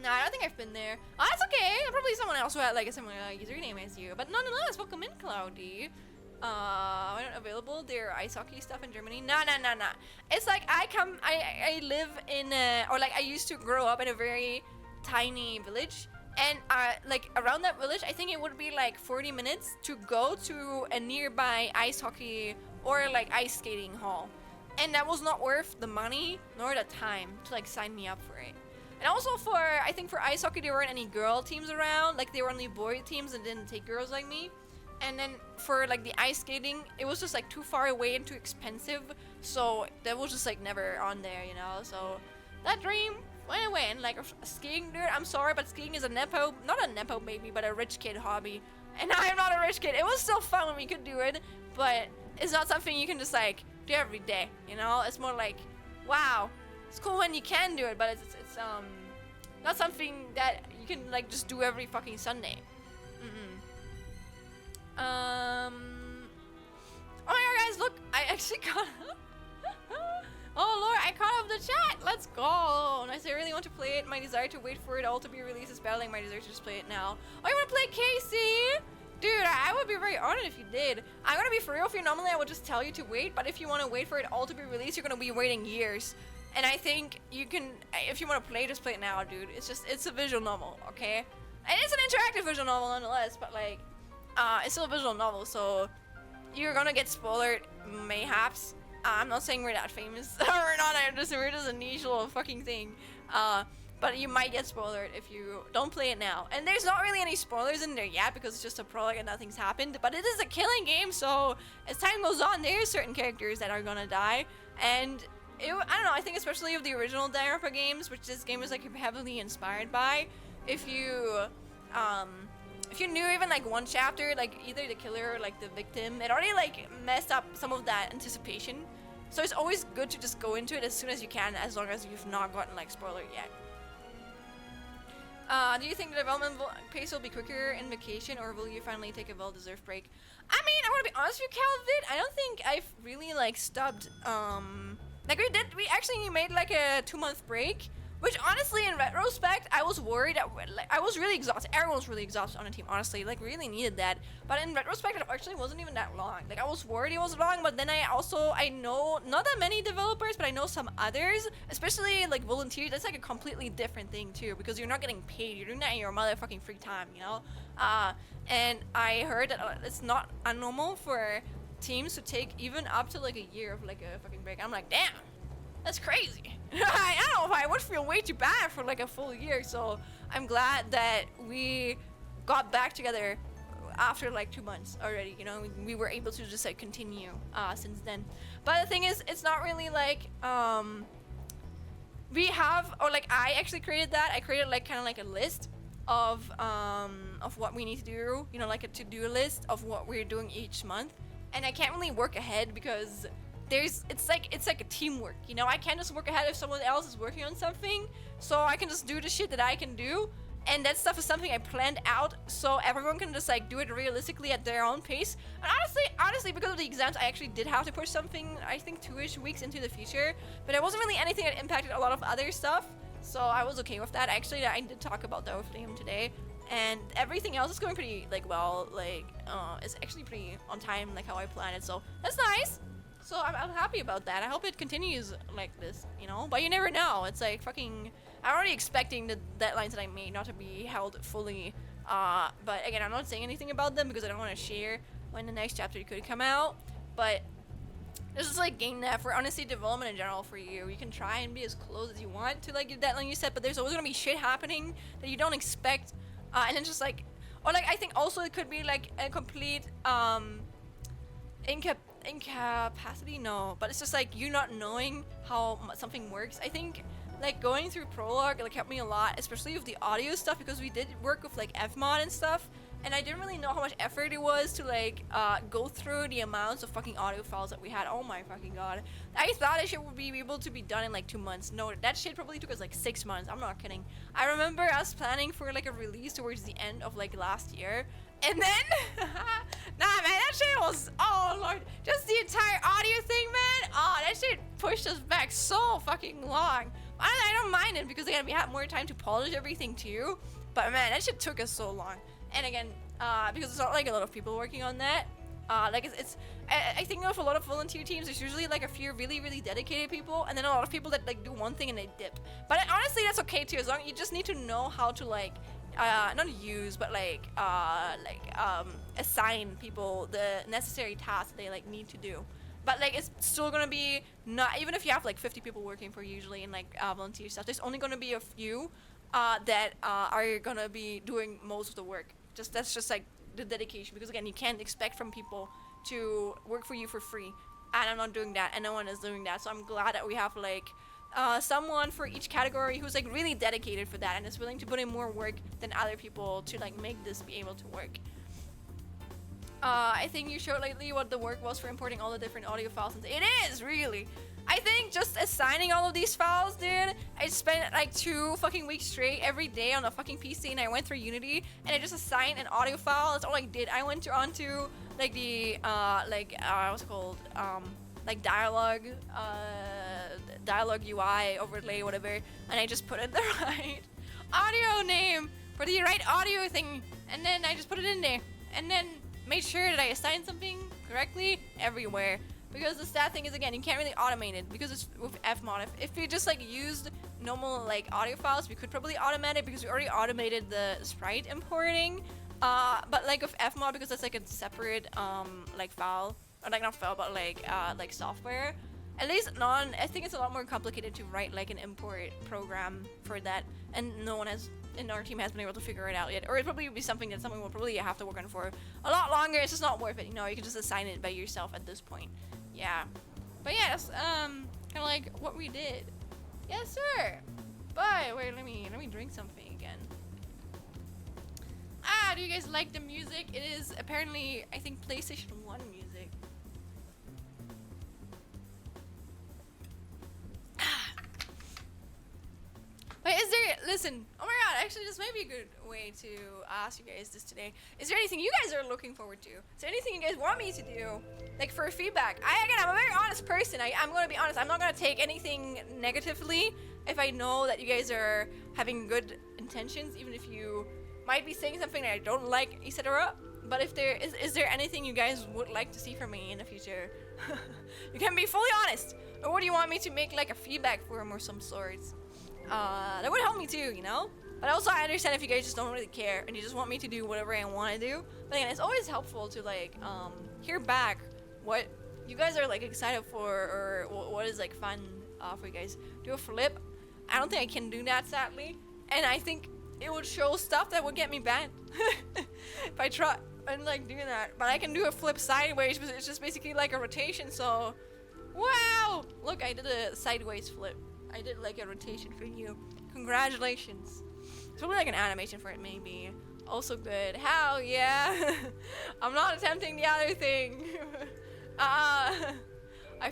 No, I don't think I've been there. Oh, that's okay. Probably someone else who had like a similar username as you. But nonetheless, welcome in, Cloudy. When available, there ice hockey stuff in Germany. Nah. It's like I live in or like I used to grow up in a very tiny village. And like around that village, I think it would be like 40 minutes to go to a nearby ice hockey or like ice skating hall. And that was not worth the money nor the time to like sign me up for it. And also I think for ice hockey, there weren't any girl teams around. Like, they were only boy teams and didn't take girls like me. And then for, like, the ice skating, it was just, like, too far away and too expensive. So that was just, like, never on there, you know? So that dream went away. And, like, skiing, dude, I'm sorry, but skiing is a nepo, not a nepo baby, but a rich kid hobby. And I am not a rich kid. It was still fun when we could do it, but it's not something you can just, like, do every day, you know? It's more like, wow. It's cool when you can do it, but it's not something that you can like just do every fucking Sunday. Oh my god, guys, look! I actually caught up. Oh lord, I caught up the chat. Let's go. Nice. I really want to play it. My desire to wait for it all to be released is battling my desire to just play it now. Oh, you want to play Casey? Dude, I would be very honored if you did. I'm gonna be for real. If you normally, I would just tell you to wait, but if you want to wait for it all to be released, you're gonna be waiting years. And I think you can, if you want to play, just play it now, dude. It's a visual novel, okay? And it's an interactive visual novel nonetheless, but like, it's still a visual novel, so you're gonna get spoiled, mayhaps. I'm not saying we're that famous, we're not, we're just a niche little fucking thing. But you might get spoiled if you don't play it now. And there's not really any spoilers in there yet because it's just a prologue and nothing's happened. But it is a killing game, so as time goes on, there's certain characters that are gonna die. And I don't know, I think especially of the original Danganronpa games, which this game is like heavily inspired by, if you knew even like one chapter, like either the killer or like the victim, it already like messed up some of that anticipation. So it's always good to just go into it as soon as you can, as long as you've not gotten like spoiler yet. Do you think the development pace will be quicker in vacation, or will you finally take a well-deserved break? I mean, I want to be honest with you, Calvin, I don't think I've really like stopped, like we actually made like a 2-month break, which honestly in retrospect, I was worried, like, I was really exhausted. Everyone was really exhausted on the team, honestly, like really needed that. But in retrospect, it actually wasn't even that long. Like I was worried it was long, but then I know not that many developers, but I know some others, especially like volunteers. That's like a completely different thing too, because you're not getting paid. You're doing that in your motherfucking free time, you know? And I heard that it's not unnormal for teams to take even up to like a year of like a fucking break. I'm like, damn, that's crazy. I don't know if I would feel way too bad for like a full year. So I'm glad that we got back together after like 2 months already. You know, we were able to just like continue since then. But the thing is, it's not really like we have, or like I actually created that. I created like kind of like a list of what we need to do. You know, like a to-do list of what we're doing each month. And I can't really work ahead because it's like a teamwork, you know? I can't just work ahead if someone else is working on something, so I can just do the shit that I can do, and that stuff is something I planned out, so everyone can just like do it realistically at their own pace. And honestly, because of the exams, I actually did have to push something, I think 2-ish weeks into the future, but it wasn't really anything that impacted a lot of other stuff, so I was okay with that. Actually, I did talk about that with Liam today. And everything else is going pretty, like, well, like, it's actually pretty on time, like, how I planned it, so that's nice. So I'm happy about that. I hope it continues like this, you know? But you never know. It's like fucking, I'm already expecting the deadlines that I made not to be held fully. But again, I'm not saying anything about them because I don't want to share when the next chapter could come out. But This is like game net for honestly development in general for you. You can try and be as close as you want to like your deadline you set, but there's always gonna be shit happening that you don't expect, and then just like, or like I think also it could be like a complete incapacity. No, but it's just like you not knowing how something works. I think like going through Prologue like helped me a lot, especially with the audio stuff because we did work with like Fmod and stuff. And I didn't really know how much effort it was to like go through the amounts of fucking audio files that we had. Oh my fucking god. I thought that shit would be able to be done in like 2 months. No, that shit probably took us like 6 months. I'm not kidding. I remember us planning for like a release towards the end of like last year. And then, nah man, that shit was, oh lord. Just the entire audio thing, man. Oh, that shit pushed us back so fucking long. I don't mind it because again, we had more time to polish everything too. But man, that shit took us so long. And again, because it's not like a lot of people working on that, like I think of a lot of volunteer teams, there's usually like a few really, really dedicated people, and then a lot of people that like do one thing and they dip. But honestly, that's okay too, as long as you just need to know how to like, not use, but like assign people the necessary tasks they like need to do. But like it's still gonna be not, even if you have like 50 people working for you usually in like volunteer stuff, there's only gonna be a few that are gonna be doing most of the work. That's just like the dedication, because again, you can't expect from people to work for you for free, and I'm not doing that, and no one is doing that. So I'm glad that we have like someone for each category who's like really dedicated for that and is willing to put in more work than other people to like make this be able to work. I think you showed lately what the work was for importing all the different audio files. It is really. I think just assigning all of these files, dude, I spent like 2 fucking weeks straight every day on a fucking PC, and I went through Unity and I just assigned an audio file. That's all I did. I went onto like the what's it called, like dialogue UI overlay, whatever, and I just put in the right audio name for the right audio thing, and then I just put it in there, and then made sure that I assigned something correctly everywhere. Because the sad thing is, again, you can't really automate it because it's with Fmod. If we just like used normal like audio files, we could probably automate it because we already automated the sprite importing. But like with Fmod, because that's like a separate like file, or like not file, but like software. At least I think it's a lot more complicated to write like an import program for that, and no one has in our team has been able to figure it out yet. Or it probably would be something that someone will probably have to work on for a lot longer. It's just not worth it. You know, you can just assign it by yourself at this point. Yeah, but yeah, that's kind of like what we did. Yes, sir. But wait, let me drink something again. Do you guys like the music? It is apparently, I think, PlayStation 1 music. But is there, listen, oh my god, actually this might be a good way to ask you guys this today. Is there anything you guys are looking forward to? Is there anything you guys want me to do? Like for feedback? I'm a very honest person. I'm gonna be honest, I'm not gonna take anything negatively if I know that you guys are having good intentions, even if you might be saying something that I don't like, etc. But if there is there anything you guys would like to see from me in the future? You can be fully honest. Or what do you want me to make like a feedback form or some sorts? That would help me too, you know? But also I understand if you guys just don't really care and you just want me to do whatever I want to do. But again, it's always helpful to like hear back what you guys are like excited for, or what is like fun for you guys. Do a flip. I don't think I can do that, sadly. And I think it would show stuff that would get me banned if I try and like do that. But I can do a flip sideways, but it's just basically like a rotation. So wow, look, I did a sideways flip. I did like a rotation for you. Congratulations. It's probably like an animation for it, maybe. Also good. Hell yeah. I'm not attempting the other thing. I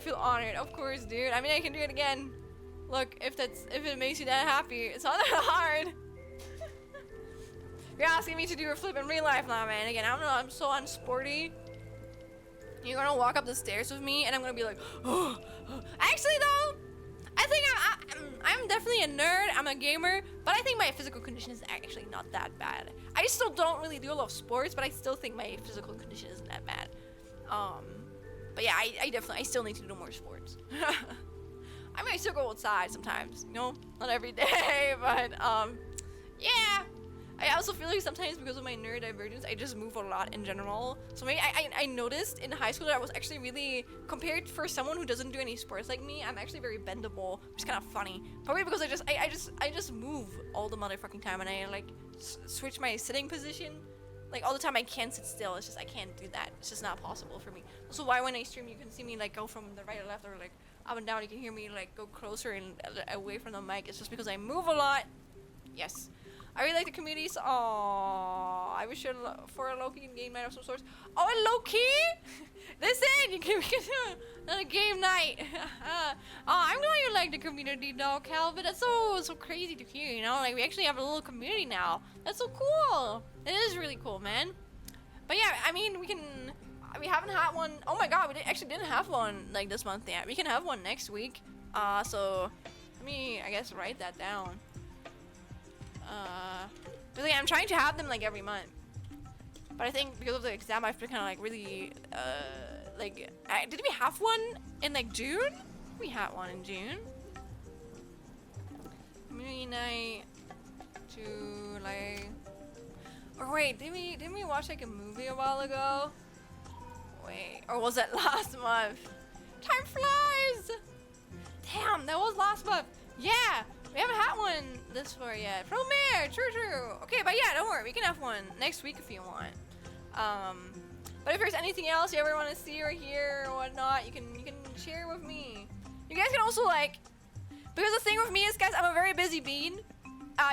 feel honored. Of course, dude. I mean, I can do it again. Look, if it makes you that happy, it's not that hard. You're asking me to do a flip in real life now, man. Again, I'm so unsporty. You're gonna walk up the stairs with me, and I'm gonna be like, oh. Actually, though, I think I'm definitely a nerd. I'm a gamer, but I think my physical condition is actually not that bad. I still don't really do a lot of sports, but I still think my physical condition isn't that bad. But yeah, I still need to do more sports. I might still go outside sometimes, you know, not every day, but yeah. I also feel like sometimes because of my neurodivergence, I just move a lot in general. So maybe I noticed in high school that I was actually really, compared for someone who doesn't do any sports like me, I'm actually very bendable, which is kind of funny. Probably because I just move all the motherfucking time, and I like switch my sitting position. Like all the time I can't sit still. It's just I can't do that. It's just not possible for me. Also why when I stream you can see me like go from the right or left or like up and down. You can hear me like go closer and away from the mic. It's just because I move a lot. Yes. I really like the communities. Oh, I wish for a Loki game night of some sorts. Oh, and Loki! Listen, we can do another game night. Oh, I'm glad you like the community though, Calvin. That's so crazy to hear, you know? Like, we actually have a little community now. That's so cool. It is really cool, man. But yeah, I mean, we haven't had one. Oh my god, actually didn't have one like this month yet. We can have one next week. So let me, I guess, write that down. Really, I'm trying to have them like every month, but I think because of the exam, I've been kind of like really, like, did we have one in like June? We had one in June. Community night, July. Or wait, didn't we watch like a movie a while ago? Wait, or was that last month? Time flies! Damn, that was last month. Yeah, we haven't had one this far yet. Promare, true. Okay, but yeah, don't worry, we can have one next week if you want. But if there's anything else you ever want to see or hear or whatnot, you can share with me. You guys can also like, because the thing with me is, guys, I'm a very busy bean.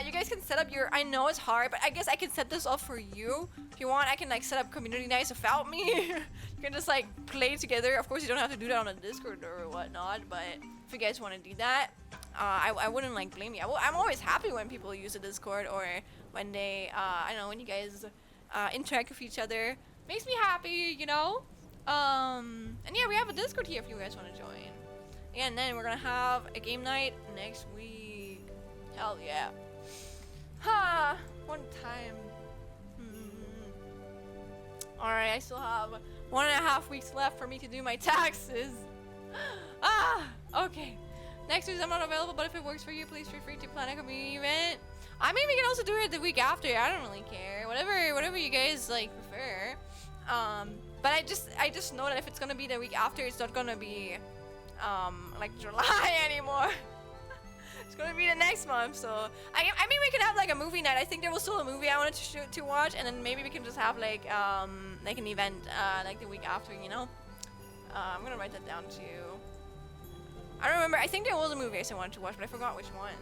You guys can set up your, I know it's hard, but I guess I can set this up for you. If you want, I can like set up community nights without me. You can just like play together. Of course, you don't have to do that on a Discord or whatnot, but if you guys want to do that, I wouldn't like blame you. I'm always happy when people use the Discord or when they, I don't know, when you guys interact with each other. Makes me happy, you know? And yeah, we have a Discord here if you guys want to join. And then we're gonna have a game night next week. Hell yeah. Ha! One time. Alright, I still have 1.5 weeks left for me to do my taxes. Okay. Next week I'm not available, but if it works for you, please feel free to plan a community event. I mean, we can also do it the week after. I don't really care. Whatever you guys like prefer. But I just know that if it's gonna be the week after, it's not gonna be like July anymore. It's gonna be the next month. So I mean, we can have like a movie night. I think there was still a movie I wanted to watch, and then maybe we can just have like an event like the week after, you know. I'm gonna write that down too. I don't remember. I think there was a movie I wanted to watch, but I forgot which one.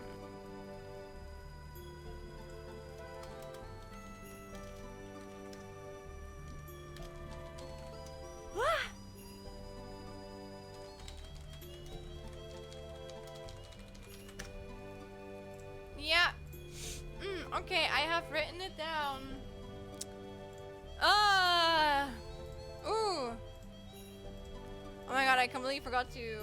Yeah. Okay, I have written it down. Ooh. Oh my god, I completely forgot to.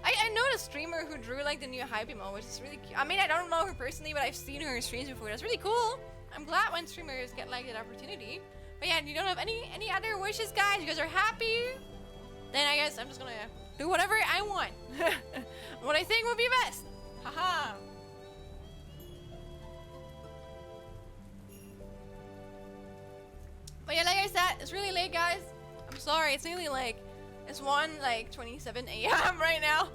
I know the streamer who drew like the new hype emote, which is really cute. I mean, I don't know her personally, but I've seen her streams before. That's really cool. I'm glad when streamers get like that opportunity. But yeah, you don't have any other wishes, guys? You guys are happy? Then I guess I'm just gonna do whatever I want. What I think would be best. Haha. But yeah, like I said, it's really late, guys. I'm sorry. It's nearly like, it's 1:27 a.m. right now.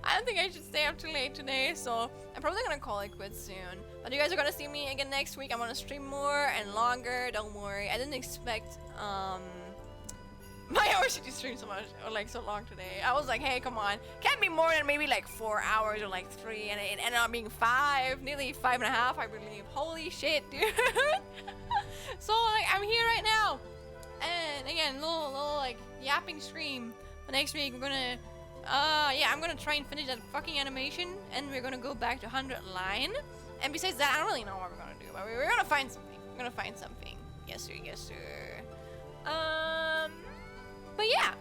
I don't think I should stay up too late today, so I'm probably gonna call it quits soon. But you guys are gonna see me again next week. I'm gonna stream more and longer. Don't worry. I didn't expect my OCG stream so much or like so long today. I was like, hey, come on, can't be more than maybe like 4 hours or like 3, and it ended up being 5, nearly 5.5, I believe. Holy shit, dude. So like I'm here right now, and again, little like yapping stream. But next week we're gonna yeah, I'm gonna try and finish that fucking animation, and we're gonna go back to 100 line. And besides that, I don't really know what we're gonna do, but we're gonna find something. We're gonna find something. Yes sir, yes sir. But yeah,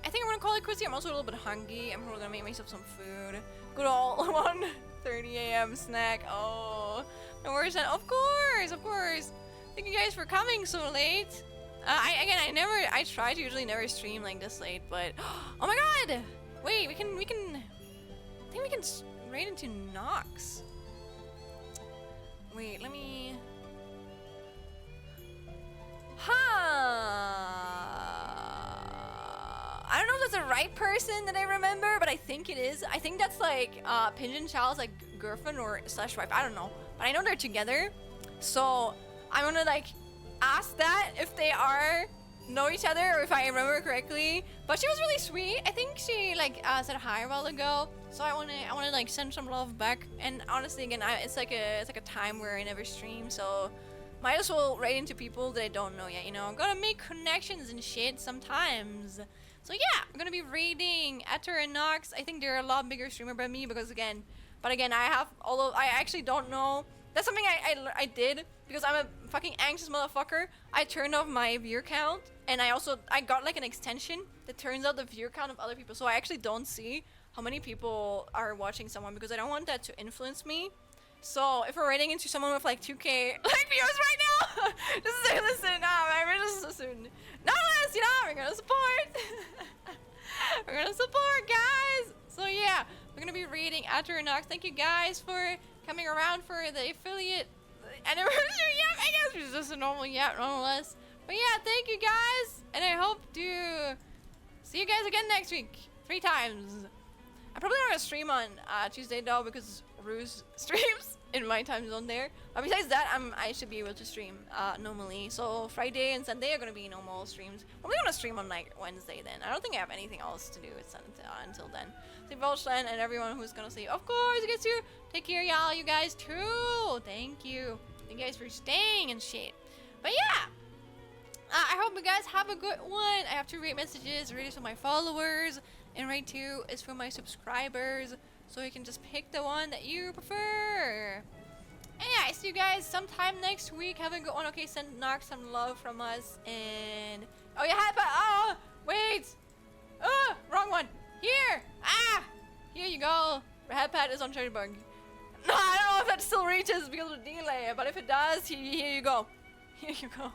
I think I'm gonna call it quits here. I'm also a little bit hungry. I'm probably gonna make myself some food. Good old 1:30 a.m. snack. Oh, no worries. Of course. Thank you guys for coming so late. I try to usually never stream like this late, but oh my god! Wait, I think we can raid into Nox. Wait, let me I don't know if that's the right person that I remember, but I think it is. I think that's like Pigeon Child's like girlfriend or slash wife. I don't know, but I know they're together. So I'm gonna like ask that if they know each other or if I remember correctly. But she was really sweet. I think she like said hi a while ago. So I wanna like send some love back. And honestly, again, it's like a time where I never stream, so might as well write into people that I don't know yet. You know, I'm gonna make connections and shit sometimes. So yeah, I'm gonna be raiding Etter and Nox. I think they're a lot bigger streamer than me because again, I have I actually don't know. That's something I did because I'm a fucking anxious motherfucker. I turned off my viewer count, and I got like an extension that turns out the viewer count of other people, so I actually don't see how many people are watching someone because I don't want that to influence me. So if we're raiding into someone with like 2K like viewers right now, just say, listen, man, we're just listen. Nonetheless, you know, we're gonna support. We're gonna support, guys. So yeah, we're gonna be raiding Etter and Nox. Thank you guys for coming around for the affiliate anniversary yap. I guess it's just a normal yap, nonetheless. But yeah, thank you guys, and I hope to see you guys again next week, 3 times. I'm probably not gonna stream on Tuesday though because Ruse streams in my time zone there. But besides that, I should be able to stream normally. So Friday and Sunday are gonna be normal streams. I'm probably gonna stream on like Wednesday then. I don't think I have anything else to do until then. So Volshan and everyone who's gonna say, of course, you guys too. Take care, y'all. You guys too. Thank you. Thank you guys for staying and shit. But yeah. I hope you guys have a good one. I have 2 rate messages. Rate is for my followers, and rate 2 is for my subscribers. So you can just pick the one that you prefer. And yeah, I see you guys sometime next week. Have a good one. Okay, send Nox some love from us. And oh yeah, oh wait, wrong one. Here, here you go. Headpad is on Cherrybug. No, I don't know if that still reaches because of the delay, but if it does, here you go. Here you go.